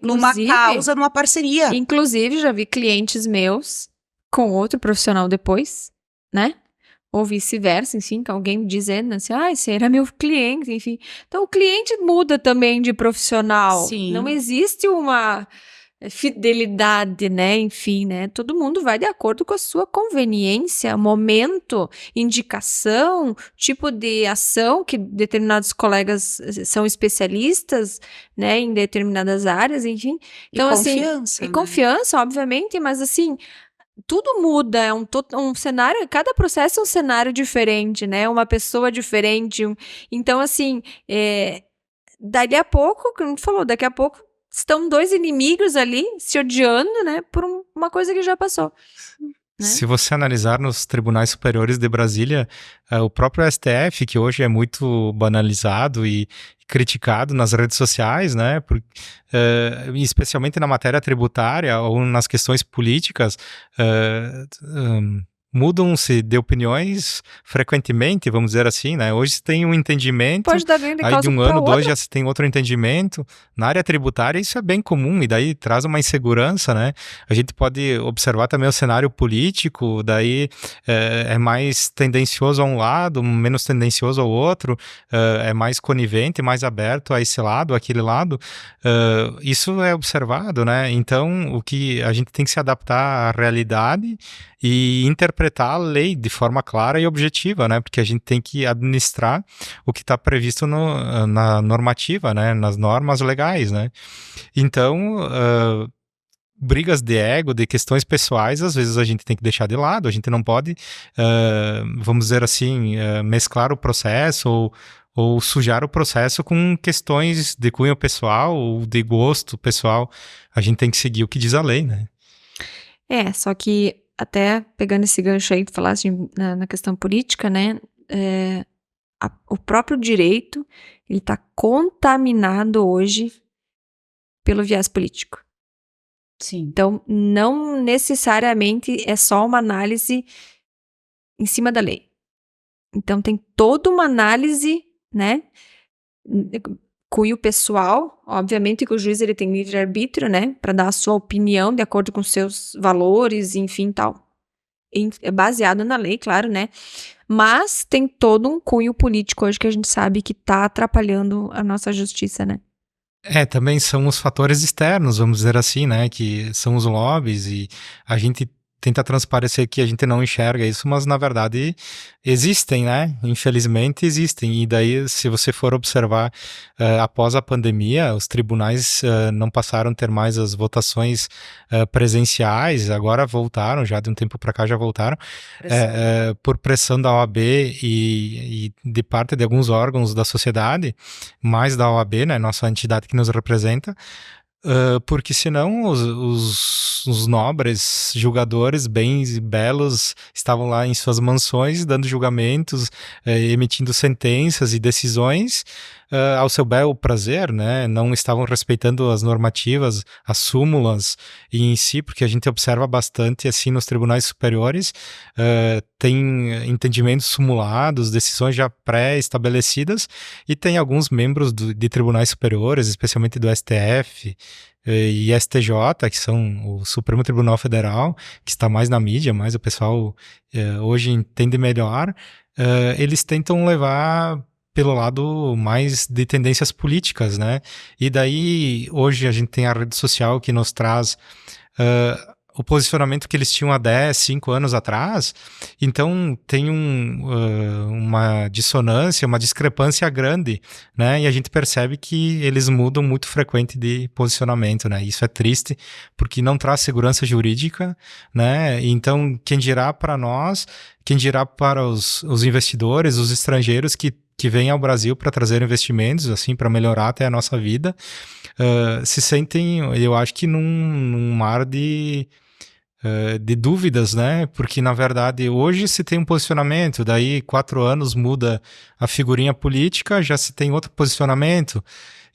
Speaker 1: numa causa, numa parceria.
Speaker 2: Inclusive, já vi clientes meus com outro profissional depois, né? Ou vice-versa, enfim, que alguém dizendo assim, esse era meu cliente, enfim. Então, o cliente muda também de profissional.
Speaker 1: Sim.
Speaker 2: Não existe uma fidelidade, né? Enfim, né? Todo mundo vai de acordo com a sua conveniência, momento, indicação, tipo de ação que determinados colegas são especialistas, né? Em determinadas áreas, enfim. Então,
Speaker 1: e
Speaker 2: assim,
Speaker 1: confiança,
Speaker 2: e
Speaker 1: né?
Speaker 2: confiança, obviamente, mas assim, tudo muda, é um cenário, cada processo é um cenário diferente, né? Uma pessoa diferente. Então, assim, dali a pouco, como tu falou, daqui a pouco estão dois inimigos ali se odiando, né? Por uma coisa que já passou. Né?
Speaker 3: Se você analisar nos tribunais superiores de Brasília, o próprio STF, que hoje é muito banalizado e criticado nas redes sociais, né, especialmente na matéria tributária ou nas questões políticas, mudam-se de opiniões frequentemente, vamos dizer assim, né? Hoje se tem um entendimento,
Speaker 2: Pode dar ganho de
Speaker 3: aí
Speaker 2: causa
Speaker 3: de um
Speaker 2: para
Speaker 3: ano, dois,
Speaker 2: outra.
Speaker 3: já se tem outro entendimento. Na área tributária isso é bem comum e daí traz uma insegurança, né? A gente pode observar também o cenário político, daí é mais tendencioso a um lado, menos tendencioso ao outro, é mais conivente, mais aberto a esse lado, aquele lado. Isso é observado, né? Então, o que a gente tem que se adaptar à realidade e interpretar a lei de forma clara e objetiva, né? Porque a gente tem que administrar o que está previsto na normativa, né? Nas normas legais, né? Então, brigas de ego, de questões pessoais, às vezes a gente tem que deixar de lado, a gente não pode, vamos dizer assim, mesclar o processo ou sujar o processo com questões de cunho pessoal ou de gosto pessoal. A gente tem que seguir o que diz a lei, né?
Speaker 2: Só que até pegando esse gancho aí que tu falaste na questão política, né? O próprio direito, ele tá contaminado hoje pelo viés político.
Speaker 1: Sim.
Speaker 2: Então, não necessariamente é só uma análise em cima da lei. Então, tem toda uma análise, né? Cunho pessoal, obviamente que o juiz ele tem livre-arbítrio, né? Para dar a sua opinião de acordo com seus valores, enfim, tal. É baseado na lei, claro, né? Mas tem todo um cunho político hoje que a gente sabe que tá atrapalhando a nossa justiça, né?
Speaker 3: Também são os fatores externos, vamos dizer assim, né, que são os lobbies e a gente tenta transparecer que a gente não enxerga isso, mas na verdade existem, né, infelizmente existem, e daí se você for observar após a pandemia, os tribunais não passaram a ter mais as votações presenciais, agora voltaram, já de um tempo para cá já voltaram, por pressão da OAB e de parte de alguns órgãos da sociedade, mais da OAB, né, nossa entidade que nos representa, porque senão os nobres julgadores bens e belos estavam lá em suas mansões dando julgamentos, emitindo sentenças e decisões ao seu bel prazer, né? Não estavam respeitando as normativas, as súmulas em si, porque a gente observa bastante assim nos tribunais superiores, tem entendimentos simulados, decisões já pré-estabelecidas, e tem alguns membros de tribunais superiores, especialmente do STF e STJ, que são o Supremo Tribunal Federal, que está mais na mídia, mais o pessoal hoje entende melhor, eles tentam levar pelo lado mais de tendências políticas, né? E daí, hoje a gente tem a rede social que nos traz o posicionamento que eles tinham há 10, 5 anos atrás, então tem uma dissonância, uma discrepância grande, né? E a gente percebe que eles mudam muito frequente de posicionamento, né? Isso é triste, porque não traz segurança jurídica, né? Então, quem dirá para nós, quem dirá para os investidores, os estrangeiros que vêm ao Brasil para trazer investimentos, assim, para melhorar até a nossa vida, se sentem, eu acho que num mar de dúvidas, né? Porque, na verdade, hoje se tem um posicionamento, daí 4 anos muda a figurinha política, já se tem outro posicionamento.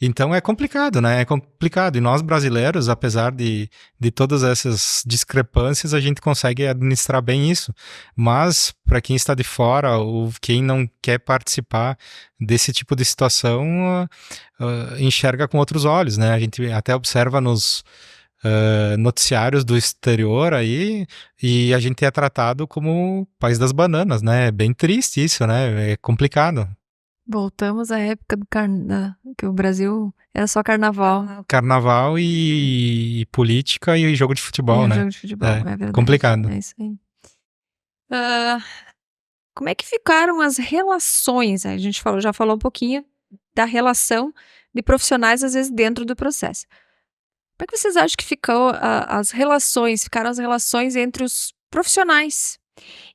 Speaker 3: Então é complicado, né? É complicado. E nós brasileiros, apesar de todas essas discrepâncias, a gente consegue administrar bem isso. Mas, para quem está de fora ou quem não quer participar desse tipo de situação, enxerga com outros olhos, né? A gente até observa nos noticiários do exterior aí, e a gente é tratado como o país das bananas, né? É bem triste isso, né? É complicado.
Speaker 2: Voltamos à época que o Brasil era só carnaval.
Speaker 3: Carnaval e política e jogo de futebol,
Speaker 2: E
Speaker 3: né?
Speaker 2: jogo de futebol, é verdade.
Speaker 3: Complicado.
Speaker 2: É isso aí. Como é que ficaram as relações? A gente já falou um pouquinho da relação de profissionais, às vezes, dentro do processo. Como é que vocês acham que ficaram as relações entre os profissionais?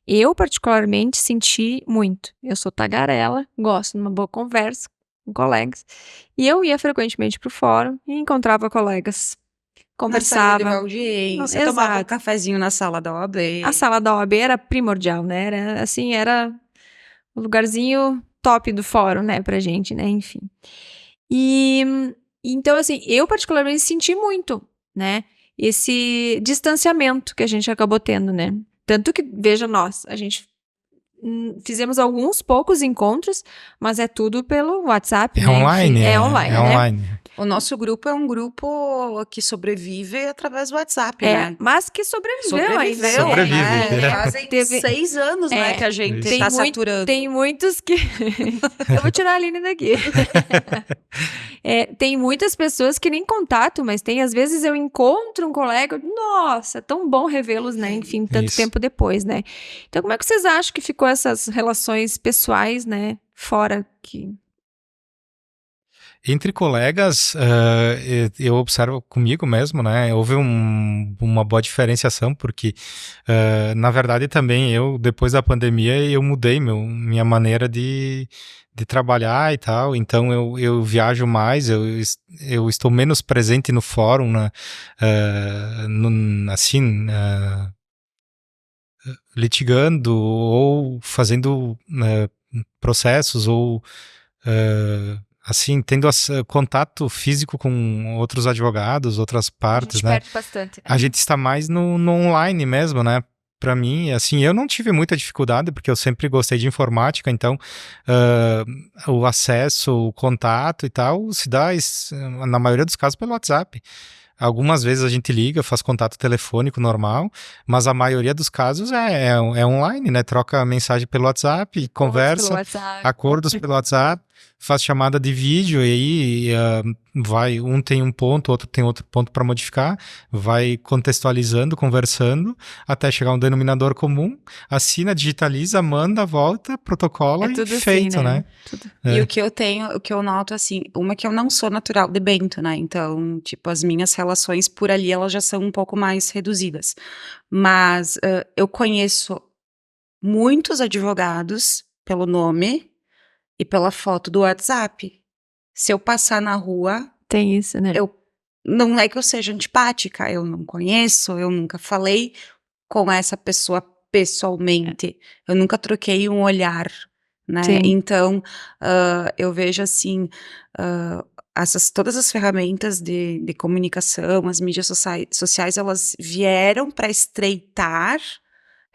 Speaker 2: Eu, particularmente, senti muito. Eu sou tagarela, gosto de uma boa conversa com colegas. E eu ia frequentemente para o fórum e encontrava colegas.
Speaker 1: Na saída de uma
Speaker 2: Conversava.
Speaker 1: audiência, tomava um
Speaker 2: Exato.
Speaker 1: cafezinho na sala da OAB.
Speaker 2: A sala da OAB era primordial, né? Era o lugarzinho top do fórum, né, pra gente, né? Enfim. Então, assim, eu particularmente senti muito, né? Esse distanciamento que a gente acabou tendo, né? Tanto que, veja nós, a gente fizemos alguns poucos encontros, mas é tudo pelo WhatsApp,
Speaker 3: É
Speaker 2: né?
Speaker 3: online.
Speaker 2: Enfim, é online,
Speaker 3: É
Speaker 2: né?
Speaker 3: online.
Speaker 1: O nosso grupo é um grupo que sobrevive através do WhatsApp, né?
Speaker 2: Mas que sobreviveu ainda.
Speaker 3: Sobrevive,
Speaker 1: né?
Speaker 3: né?
Speaker 1: Fazem 6 anos, né, que a gente
Speaker 3: Isso.
Speaker 1: tá saturando.
Speaker 2: Tem muitos que... Eu vou tirar a Aline daqui. Tem muitas pessoas que nem contato, mas às vezes eu encontro um colega, nossa, tão bom revê-los, né? Enfim, tanto
Speaker 3: Isso.
Speaker 2: tempo depois, né? Então, como é que vocês acham que ficou essas relações pessoais, né? Fora que...
Speaker 3: Entre colegas, eu observo comigo mesmo, né? Houve uma boa diferenciação, porque, na verdade, também depois da pandemia, eu mudei minha maneira de trabalhar e tal. Então, eu viajo mais, eu estou menos presente no fórum, né? Assim, litigando ou fazendo processos ou assim, tendo contato físico com outros advogados, outras partes, né?
Speaker 2: perde bastante.
Speaker 3: A gente está mais no online mesmo, né? Para mim, assim, eu não tive muita dificuldade, porque eu sempre gostei de informática, então o acesso, o contato e tal, se dá, na maioria dos casos, pelo WhatsApp. Algumas vezes a gente liga, faz contato telefônico normal, mas a maioria dos casos é online, né? Troca mensagem pelo WhatsApp, conversa, acordos pelo WhatsApp, faz chamada de vídeo e aí um tem um ponto, outro tem outro ponto para modificar, vai contextualizando, conversando, até chegar um denominador comum, assina, digitaliza, manda, volta, protocola e
Speaker 2: tudo
Speaker 3: feito,
Speaker 2: assim,
Speaker 3: né?
Speaker 2: Tudo.
Speaker 1: E o que eu noto, assim, uma que eu não sou natural de Bento, né? Então, tipo, as minhas relações por ali, elas já são um pouco mais reduzidas. Mas eu conheço muitos advogados pelo nome e pela foto do WhatsApp. Se eu passar na rua,
Speaker 2: Tem isso, né?
Speaker 1: não é que eu seja antipática, eu não conheço, eu nunca falei com essa pessoa pessoalmente, eu nunca troquei um olhar, né?
Speaker 2: Sim.
Speaker 1: Então, eu vejo assim, todas as ferramentas de comunicação, as mídias sociais, elas vieram para estreitar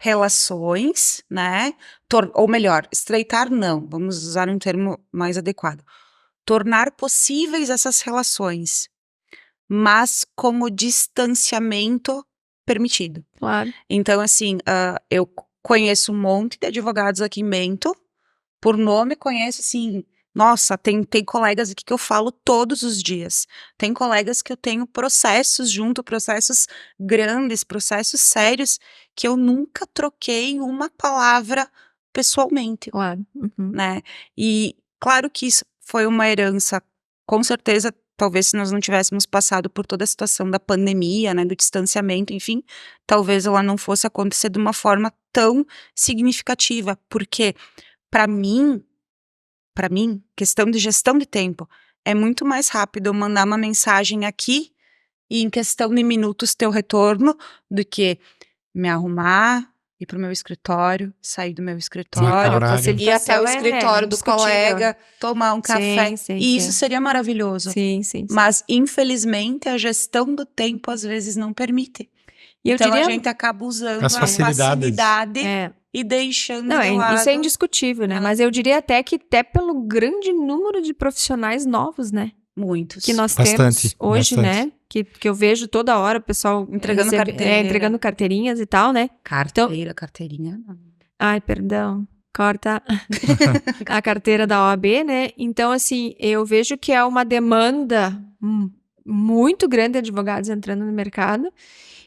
Speaker 1: relações, né? Ou melhor, estreitar não, vamos usar um termo mais adequado. Tornar possíveis essas relações, mas com o distanciamento permitido.
Speaker 2: Claro.
Speaker 1: Então, assim, eu conheço um monte de advogados aqui em Bento, por nome conheço, assim, nossa, tem colegas aqui que eu falo todos os dias, tem colegas que eu tenho processos junto, processos grandes, processos sérios, que eu nunca troquei uma palavra pessoalmente,
Speaker 2: Claro. Uhum.
Speaker 1: né? E claro que isso foi uma herança, com certeza, talvez se nós não tivéssemos passado por toda a situação da pandemia, né, do distanciamento, enfim, talvez ela não fosse acontecer de uma forma tão significativa, porque para mim, questão de gestão de tempo, é muito mais rápido eu mandar uma mensagem aqui e em questão de minutos ter o retorno do que me arrumar, ir pro meu escritório, sair do meu escritório, ir até o escritório do colega, tomar um café. E isso seria maravilhoso.
Speaker 2: Sim.
Speaker 1: Mas, infelizmente, a gestão do tempo às vezes não permite.
Speaker 2: E
Speaker 1: então,
Speaker 2: eu diria,
Speaker 1: a gente acaba usando
Speaker 3: as
Speaker 1: a
Speaker 3: facilidades.
Speaker 1: facilidade e deixando de lado.
Speaker 2: Isso é indiscutível, né? Mas eu diria até que pelo grande número de profissionais novos, né?
Speaker 1: Muitos.
Speaker 2: Que nós temos hoje,
Speaker 3: bastante.
Speaker 2: né? Que eu vejo toda hora o pessoal
Speaker 1: entregando carteira.
Speaker 2: entregando carteirinhas e tal, né?
Speaker 1: Carteirinha, não.
Speaker 2: Ai, perdão. corta a carteira da OAB, né? Então, assim, eu vejo que é uma demanda muito grande de advogados entrando no mercado.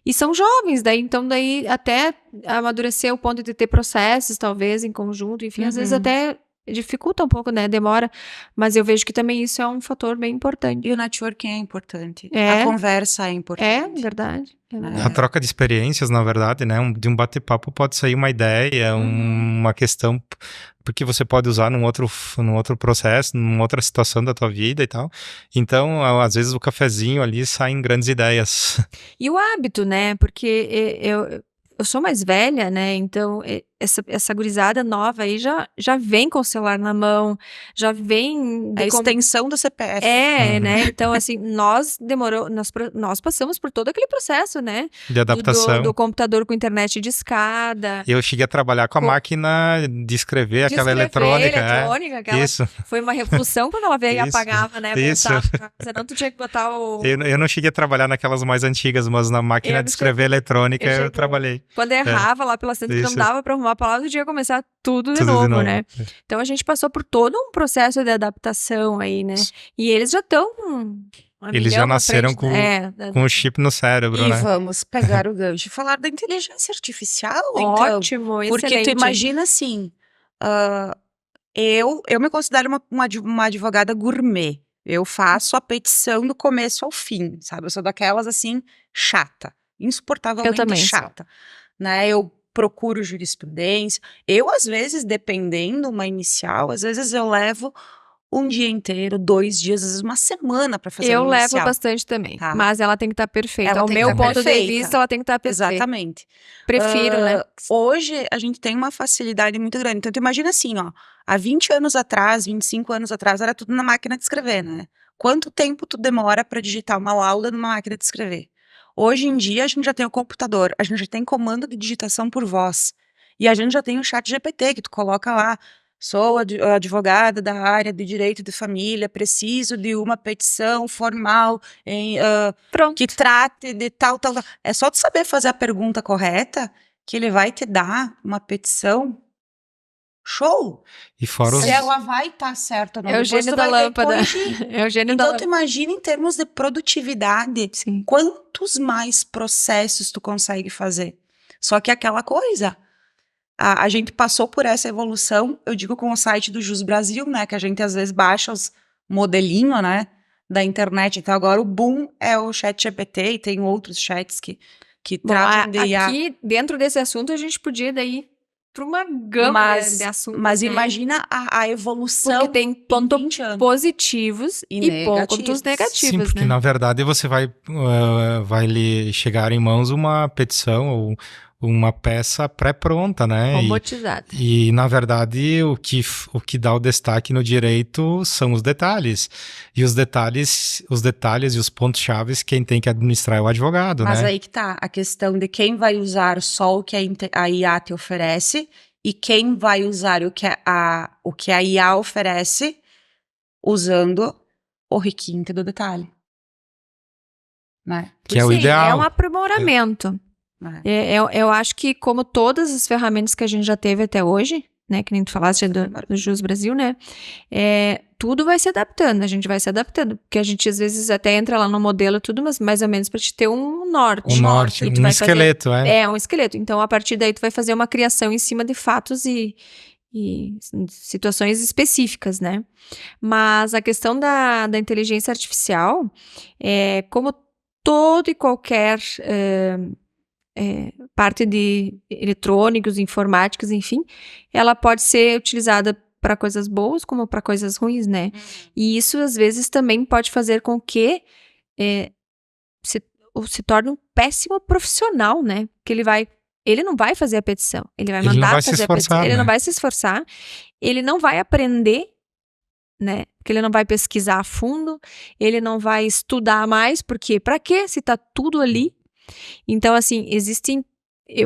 Speaker 2: E são jovens, então daí até amadurecer o ponto de ter processos, talvez, em conjunto, enfim, às vezes até dificulta um pouco, né? Demora. Mas eu vejo que também isso é um fator bem importante.
Speaker 1: E o networking é importante. A conversa é importante.
Speaker 2: É verdade.
Speaker 3: A troca de experiências, na verdade, né? De um bate-papo pode sair uma ideia, uma questão, porque você pode usar num outro processo, numa outra situação da tua vida e tal. Então, às vezes o cafezinho ali saem grandes ideias.
Speaker 2: E o hábito, né? Porque eu sou mais velha, né? Então, essa gurizada nova aí já vem com o celular na mão, já vem...
Speaker 1: A extensão do CPF.
Speaker 2: Né? Então, assim, nós passamos por todo aquele processo, né?
Speaker 3: De adaptação.
Speaker 2: Do computador com internet de escada.
Speaker 3: Eu cheguei a trabalhar com a máquina de escrever, aquela eletrônica.
Speaker 2: Isso. Foi uma revolução quando ela veio e apagava, né?
Speaker 3: Isso.
Speaker 2: Senão tu tinha que botar o...
Speaker 3: Eu não cheguei a trabalhar naquelas mais antigas, mas na máquina de escrever eletrônica eu trabalhei.
Speaker 2: Quando errava lá pela centro que não dava pra arrumar a palavra, tu tinha que começar tudo de novo, né? Então a gente passou por todo um processo de adaptação aí, né? E eles já estão...
Speaker 3: Eles já nasceram com o chip no cérebro, né?
Speaker 1: E vamos pegar o gancho e falar da inteligência artificial,
Speaker 2: Ótimo,
Speaker 1: então. Porque
Speaker 2: excelente.
Speaker 1: tu imagina assim, eu me considero uma advogada gourmet. Eu faço a petição do começo ao fim, sabe? Eu sou daquelas, assim, chata. Insuportavelmente chata. Né? Eu procuro jurisprudência. Eu, às vezes, dependendo uma inicial, às vezes eu levo um dia inteiro, 2 dias, às vezes uma semana para fazer uma inicial.
Speaker 2: Eu levo bastante também, mas ela tem que estar perfeita. Ao meu ponto de vista, ela tem que estar perfeita.
Speaker 1: Exatamente.
Speaker 2: Prefiro, né?
Speaker 1: Hoje, a gente tem uma facilidade muito grande. Então, tu imagina assim, ó, há 20 anos atrás, 25 anos atrás, era tudo na máquina de escrever, né? Quanto tempo tu demora para digitar uma lauda numa máquina de escrever? Hoje em dia, a gente já tem o computador, a gente já tem comando de digitação por voz. E a gente já tem o chat GPT, que tu coloca lá, sou advogada da área de direito de família, preciso de uma petição formal que trate de tal. É só tu saber fazer a pergunta correta, que ele vai te dar uma petição. Show!
Speaker 3: E fora
Speaker 1: se ela vai estar certa ou não.
Speaker 2: É o gênio da lâmpada.
Speaker 1: É o gênio da lâmpada. Então, tu imagina em termos de produtividade, quantos mais processos tu consegue fazer. Só que aquela coisa, a gente passou por essa evolução, eu digo com o site do Jus Brasil, né, que a gente às vezes baixa os modelinhos, né, da internet. Então, agora o boom é o chat GPT e tem outros chats que tratam de IA.
Speaker 2: Aqui, dentro desse assunto, a gente podia daí para uma gama de assuntos.
Speaker 1: Mas imagina a evolução.
Speaker 2: Porque tem pontos positivos e pontos negativos.
Speaker 3: Sim, porque na verdade você vai lhe chegar em mãos uma petição ou uma peça pré-pronta, né?
Speaker 2: Robotizada.
Speaker 3: E na verdade o que dá o destaque no direito são os detalhes. E os detalhes e os pontos-chave quem tem que administrar é o advogado,
Speaker 1: Mas
Speaker 3: né?
Speaker 1: aí que tá a questão de quem vai usar só o que a IA te oferece e quem vai usar o que a IA oferece usando o requinte do detalhe. Né?
Speaker 3: Que é o ideal.
Speaker 2: É um aprimoramento. Eu acho que, como todas as ferramentas que a gente já teve até hoje, né, que nem tu falaste do Jus Brasil, né, tudo vai se adaptando, a gente vai se adaptando, porque a gente às vezes até entra lá no modelo tudo, mas mais ou menos para te ter um norte.
Speaker 3: Um esqueleto,
Speaker 2: um esqueleto. Então, a partir daí, tu vai fazer uma criação em cima de fatos e situações específicas, né? Mas a questão da inteligência artificial, como todo e qualquer parte de eletrônicos, informáticos, enfim, ela pode ser utilizada para coisas boas como para coisas ruins, né? E isso, às vezes, também pode fazer com que se torne um péssimo profissional, né? Porque ele não vai fazer a petição, ele vai mandar fazer a petição, ele não vai se esforçar, ele não vai aprender, né? Porque ele não vai pesquisar a fundo, ele não vai estudar mais, porque para quê? Se tá tudo ali. Então, assim, existe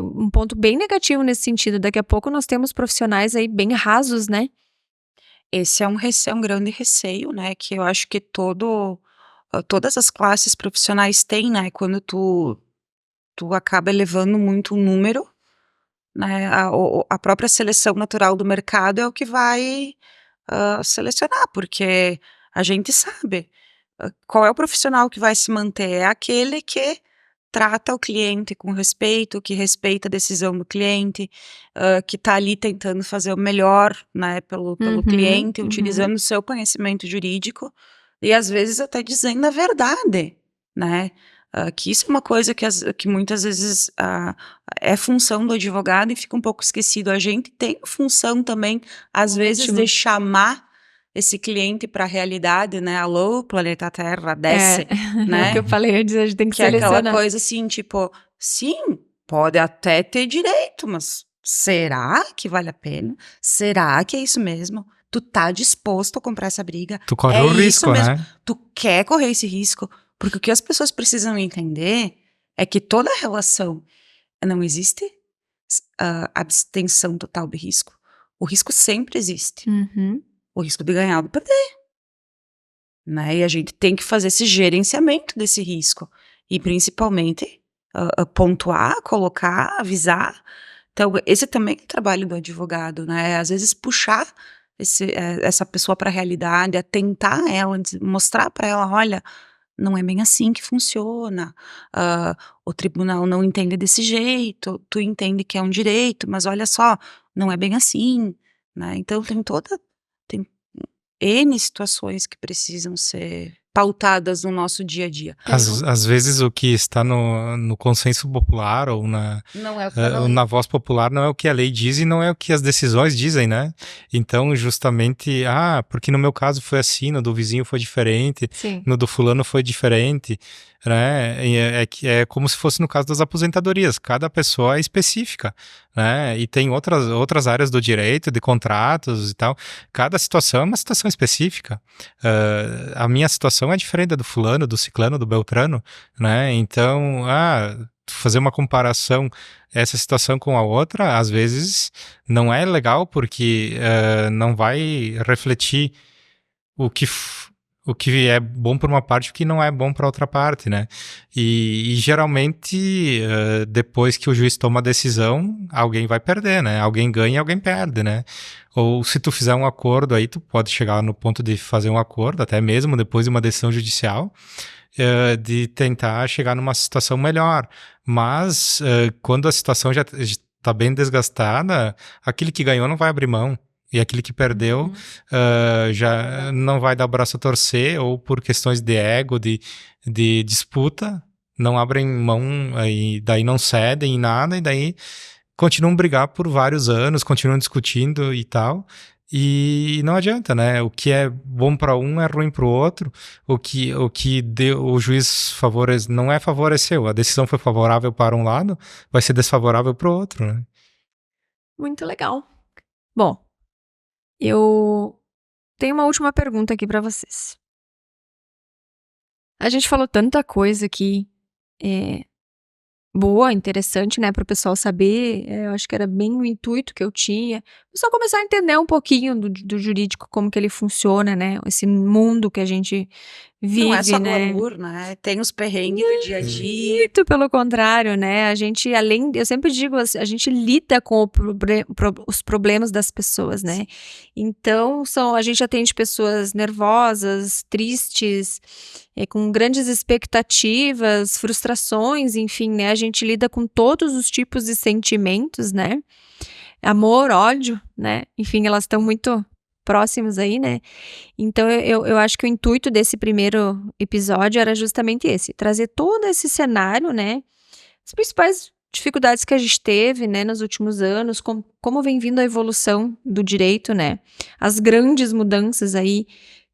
Speaker 2: um ponto bem negativo nesse sentido. Daqui a pouco nós temos profissionais aí bem rasos, né?
Speaker 1: Esse é um grande receio, né? Que eu acho que todas as classes profissionais têm, né? Quando tu acaba elevando muito o número, né? A própria seleção natural do mercado é o que vai selecionar, porque a gente sabe qual é o profissional que vai se manter. É aquele que trata o cliente com respeito, que respeita a decisão do cliente, que está ali tentando fazer o melhor, né, pelo cliente, utilizando o seu conhecimento jurídico e às vezes até dizendo a verdade, né? Que isso é uma coisa que muitas vezes é função do advogado e fica um pouco esquecido. A gente tem função também, às vezes, de chamar esse cliente para a realidade, né? Alô, planeta Terra, desce, né?
Speaker 2: É o que eu falei antes, a gente tem que
Speaker 1: Que é
Speaker 2: selecionar.
Speaker 1: aquela coisa assim, tipo, sim, pode até ter direito, mas será que vale a pena? Será que é isso mesmo? Tu tá disposto a comprar essa briga?
Speaker 3: Tu corre
Speaker 1: É
Speaker 3: o
Speaker 1: isso
Speaker 3: risco,
Speaker 1: mesmo?
Speaker 3: né?
Speaker 1: Tu quer correr esse risco? Porque o que as pessoas precisam entender é que toda relação não existe abstenção total do risco. O risco sempre existe. O risco de ganhar ou de perder. Né? E a gente tem que fazer esse gerenciamento desse risco. E principalmente pontuar, colocar, avisar. Então, esse também é o trabalho do advogado, né? Às vezes puxar essa pessoa para a realidade, atentar ela, mostrar para ela, olha, não é bem assim que funciona. O tribunal não entende desse jeito, tu entende que é um direito, mas olha só, não é bem assim, né? Então tem N situações que precisam ser pautadas no nosso dia a dia.
Speaker 3: Às vezes o que está no consenso popular ou
Speaker 1: Não é o que tá na lei.
Speaker 3: na voz popular não é o que a lei diz e não é o que as decisões dizem, né? Então, justamente, porque no meu caso foi assim, no do vizinho foi diferente,
Speaker 2: Sim.
Speaker 3: no do fulano foi diferente, né? É como se fosse no caso das aposentadorias, cada pessoa é específica, né? E tem outras áreas do direito, de contratos e tal, cada situação é uma situação específica. A minha situação é diferente da do fulano, do ciclano, do beltrano, né? Então, fazer uma comparação essa situação com a outra, às vezes não é legal porque não vai refletir o que é bom para uma parte e o que não é bom para outra parte, né? E geralmente, depois que o juiz toma a decisão, alguém vai perder, né? Alguém ganha e alguém perde, né? Ou se tu fizer um acordo aí, tu pode chegar no ponto de fazer um acordo, até mesmo depois de uma decisão judicial, de tentar chegar numa situação melhor. Mas quando a situação já está bem desgastada, aquele que ganhou não vai abrir mão. E aquele que perdeu já não vai dar o braço a torcer, ou por questões de ego, de disputa, não abrem mão, e daí não cedem em nada, e daí continuam a brigar por vários anos, continuam discutindo e tal. E não adianta, né? O que é bom para um é ruim para o outro. O que o juiz não favoreceu. A decisão foi favorável para um lado, vai ser desfavorável para o outro, né?
Speaker 2: Muito legal. Bom, eu tenho uma última pergunta aqui para vocês. A gente falou tanta coisa aqui boa, interessante, né, para o pessoal saber. Eu acho que era bem o intuito que eu tinha. O pessoal começar a entender um pouquinho do jurídico, como que ele funciona, né? Esse mundo que a gente vive,
Speaker 1: não é só
Speaker 2: né?
Speaker 1: glamour, né? Tem os perrengues do dia a dia.
Speaker 2: Muito pelo contrário, né? A gente, eu sempre digo, a gente lida com os problemas das pessoas, né? Então, a gente atende pessoas nervosas, tristes, com grandes expectativas, frustrações, enfim, né? A gente lida com todos os tipos de sentimentos, né? Amor, ódio, né? Enfim, elas estão muito próximos aí, né? Então, eu acho que o intuito desse primeiro episódio era justamente esse, trazer todo esse cenário, né? As principais dificuldades que a gente teve, né, nos últimos anos, como vem vindo a evolução do direito, né? As grandes mudanças aí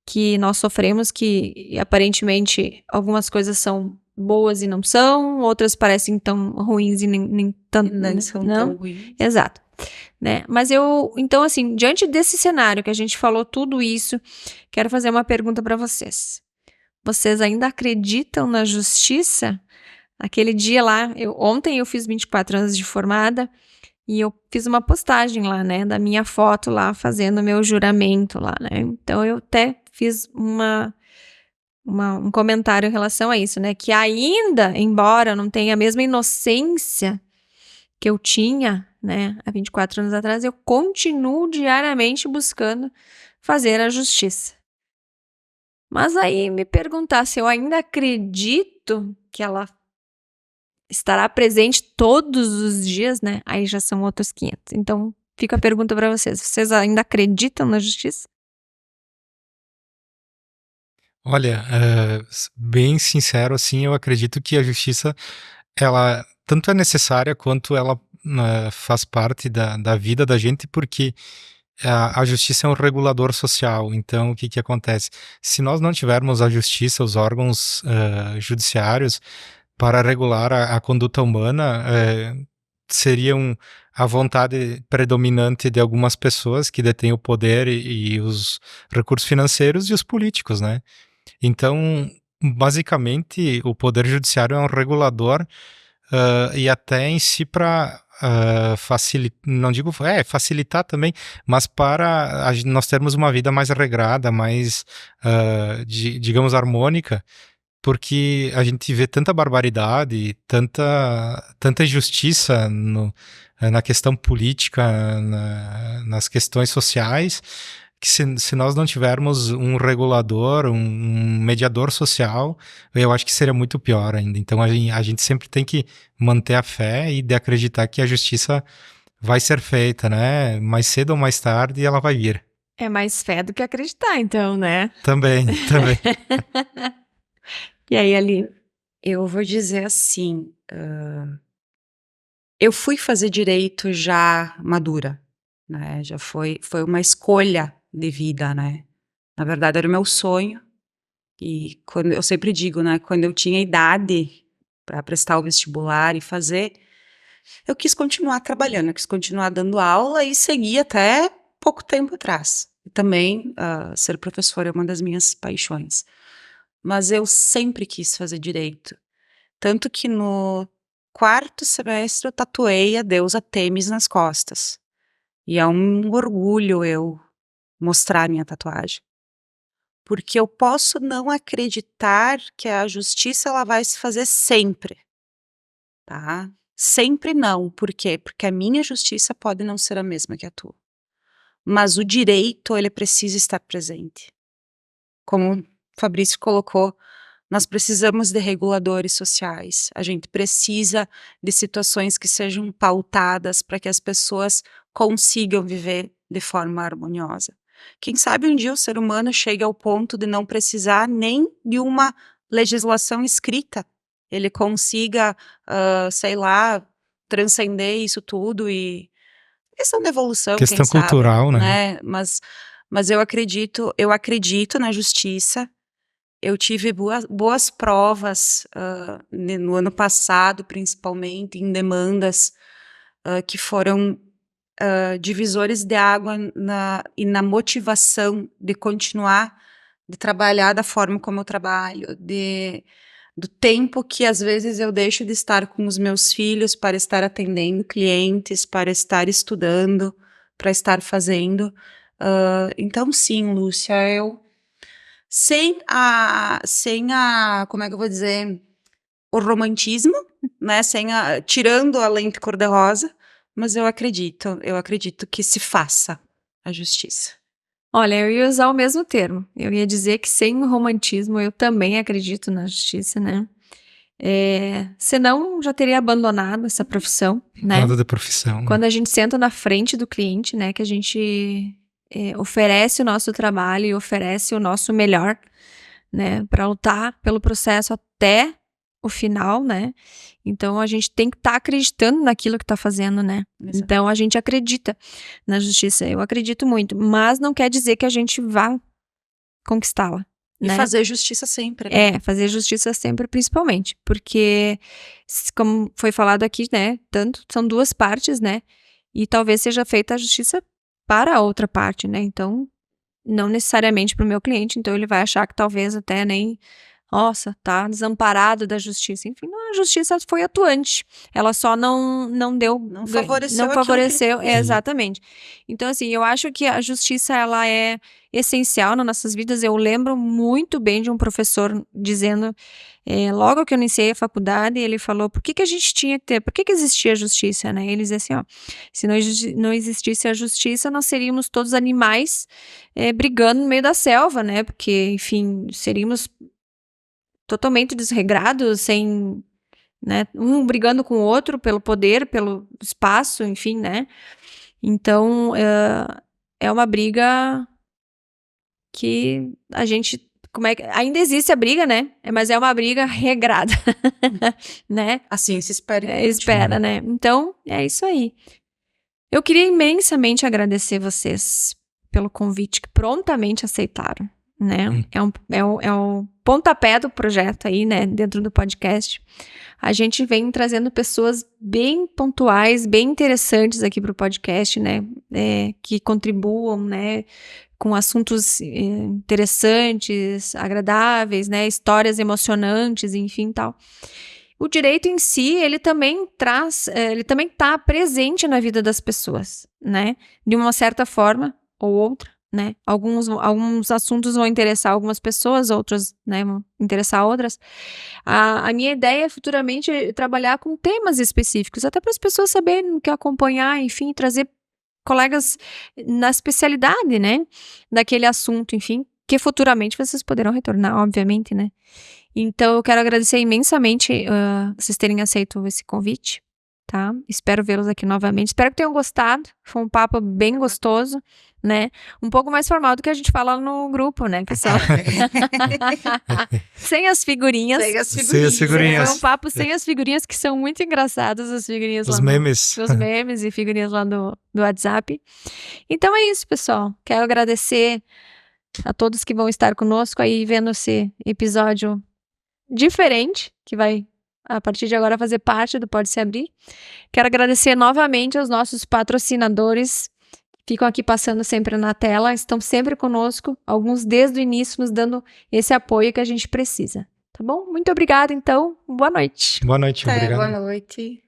Speaker 2: que nós sofremos, que aparentemente algumas coisas são boas e não são, outras parecem tão ruins e nem tanto,
Speaker 1: Não são tão ruins.
Speaker 2: Exato. Né? Mas então assim, diante desse cenário que a gente falou tudo isso, quero fazer uma pergunta para vocês. Vocês ainda acreditam na justiça? Aquele dia lá, ontem eu fiz 24 anos de formada e eu fiz uma postagem lá, né, da minha foto lá, fazendo meu juramento lá, né? Então eu até fiz um comentário em relação a isso, né? Que ainda, embora não tenha a mesma inocência que eu tinha, né, há 24 anos atrás, eu continuo diariamente buscando fazer a justiça. Mas aí me perguntar se eu ainda acredito que ela estará presente todos os dias, né? Aí já são outros 500. Então, fica a pergunta para vocês. Vocês ainda acreditam na justiça?
Speaker 3: Olha, bem sincero, assim, eu acredito que a justiça, ela tanto é necessária quanto ela faz parte da vida da gente, porque a justiça é um regulador social. Então, o que que acontece? Se nós não tivermos a justiça, os órgãos judiciários para regular a conduta humana, seriam a vontade predominante de algumas pessoas que detêm o poder e os recursos financeiros e os políticos, né? Então, basicamente, o poder judiciário é um regulador e até em si para facilitar, não digo facilitar também, mas para nós termos uma vida mais regrada, mais, digamos, harmônica, porque a gente vê tanta barbaridade, tanta injustiça na questão política, nas questões sociais, que se nós não tivermos um regulador, um mediador social, eu acho que seria muito pior ainda. Então a gente sempre tem que manter a fé e de acreditar que a justiça vai ser feita, né? Mais cedo ou mais tarde ela vai vir.
Speaker 2: É mais fé do que acreditar, então, né?
Speaker 3: Também, também.
Speaker 2: E aí, Aline?
Speaker 1: Eu vou dizer assim, eu fui fazer direito já madura, né? Já foi uma escolha de vida, né? Na verdade, era o meu sonho. E quando eu sempre digo, né? Quando eu tinha idade para prestar o vestibular e fazer, eu quis continuar trabalhando, eu quis continuar dando aula e seguir até pouco tempo atrás. E também ser professora é uma das minhas paixões. Mas eu sempre quis fazer direito. Tanto que no 4º semestre eu tatuei a deusa Têmis nas costas. E é um orgulho eu mostrar minha tatuagem. Porque eu posso não acreditar que a justiça ela vai se fazer sempre, tá? Sempre não. Por quê? Porque a minha justiça pode não ser a mesma que a tua. Mas o direito, ele precisa estar presente. Como o Fabrício colocou, nós precisamos de reguladores sociais. A gente precisa de situações que sejam pautadas para que as pessoas consigam viver de forma harmoniosa. Quem sabe um dia o ser humano chegue ao ponto de não precisar nem de uma legislação escrita. Ele consiga, sei lá, transcender isso tudo e questão de evolução, quem
Speaker 3: Questão
Speaker 1: sabe,
Speaker 3: cultural, né?
Speaker 1: né? Mas eu acredito na justiça. Eu tive boas provas no ano passado, principalmente, em demandas que foram divisores de água e na motivação de continuar, de trabalhar da forma como eu trabalho, do tempo que às vezes eu deixo de estar com os meus filhos para estar atendendo clientes, para estar estudando, para estar fazendo. Então, sim, Lúcia, como é que eu vou dizer, o romantismo, né, tirando a lente cor-de-rosa, mas eu acredito que se faça a justiça.
Speaker 2: Olha, eu ia usar o mesmo termo. Eu ia dizer que sem o romantismo eu também acredito na justiça, né? Senão já teria abandonado essa profissão, né?
Speaker 3: Nada de profissão.
Speaker 2: Quando a gente senta na frente do cliente, né, que a gente oferece o nosso trabalho e oferece o nosso melhor, né, para lutar pelo processo até o final, né? Então a gente tem que estar acreditando naquilo que está fazendo, né?
Speaker 1: Exato.
Speaker 2: Então a gente acredita na justiça. Eu acredito muito, mas não quer dizer que a gente vá conquistá-la.
Speaker 1: E
Speaker 2: né?
Speaker 1: fazer justiça sempre, né?
Speaker 2: Fazer justiça sempre, principalmente, porque, como foi falado aqui, né, são duas partes, né, e talvez seja feita a justiça para a outra parte, né, então, não necessariamente para o meu cliente, então ele vai achar que talvez até nem nossa, tá desamparado da justiça. Enfim, a justiça foi atuante. Ela só não deu...
Speaker 1: Não favoreceu
Speaker 2: Não
Speaker 1: aquilo
Speaker 2: favoreceu,
Speaker 1: que-
Speaker 2: exatamente. Então, assim, eu acho que a justiça, ela é essencial nas nossas vidas. Eu lembro muito bem de um professor dizendo, logo que eu iniciei a faculdade, ele falou, por que a gente tinha que ter, por que existia a justiça, né? Ele dizia assim, ó, se não existisse a justiça, nós seríamos todos animais brigando no meio da selva, né? Porque, enfim, seríamos totalmente desregrados, sem, né? Um brigando com o outro pelo poder, pelo espaço, enfim, né? Então, é uma briga que a gente... ainda existe a briga, né? Mas é uma briga regrada, né?
Speaker 1: Assim se espera.
Speaker 2: Espera, né? Então, é isso aí. Eu queria imensamente agradecer vocês pelo convite que prontamente aceitaram, né? É um pontapé do projeto aí, né? Dentro do podcast. A gente vem trazendo pessoas bem pontuais, bem interessantes aqui para o podcast, né? Que contribuam, né? Com assuntos interessantes, agradáveis, né? Histórias emocionantes, enfim, tal. O direito em si, ele também está presente na vida das pessoas, né? De uma certa forma ou outra, né? Alguns assuntos vão interessar algumas pessoas, outros, né, vão interessar outras. A minha ideia é futuramente trabalhar com temas específicos, até para as pessoas saberem o que acompanhar, enfim, trazer colegas na especialidade, né, daquele assunto, enfim, que futuramente vocês poderão retornar, obviamente, né. Então, eu quero agradecer imensamente vocês terem aceito esse convite, tá? Espero vê-los aqui novamente. Espero que tenham gostado. Foi um papo bem gostoso, né? Um pouco mais formal do que a gente fala no grupo, né, pessoal? Sem as figurinhas.
Speaker 1: Sem as
Speaker 3: Sem as
Speaker 1: figurinhas.
Speaker 3: figurinhas.
Speaker 2: Foi um papo sem as figurinhas, que são muito engraçadas, as figurinhas
Speaker 3: Os
Speaker 2: lá.
Speaker 3: memes.
Speaker 2: Os memes e figurinhas lá do WhatsApp. Então é isso, pessoal. Quero agradecer a todos que vão estar conosco aí vendo esse episódio diferente, que vai, a partir de agora, fazer parte do Pode Se Abrir. Quero agradecer novamente aos nossos patrocinadores, que ficam aqui passando sempre na tela, estão sempre conosco, alguns desde o início nos dando esse apoio que a gente precisa. Tá bom? Muito obrigada, então. Boa noite.
Speaker 3: Boa noite, obrigado.
Speaker 1: Boa noite.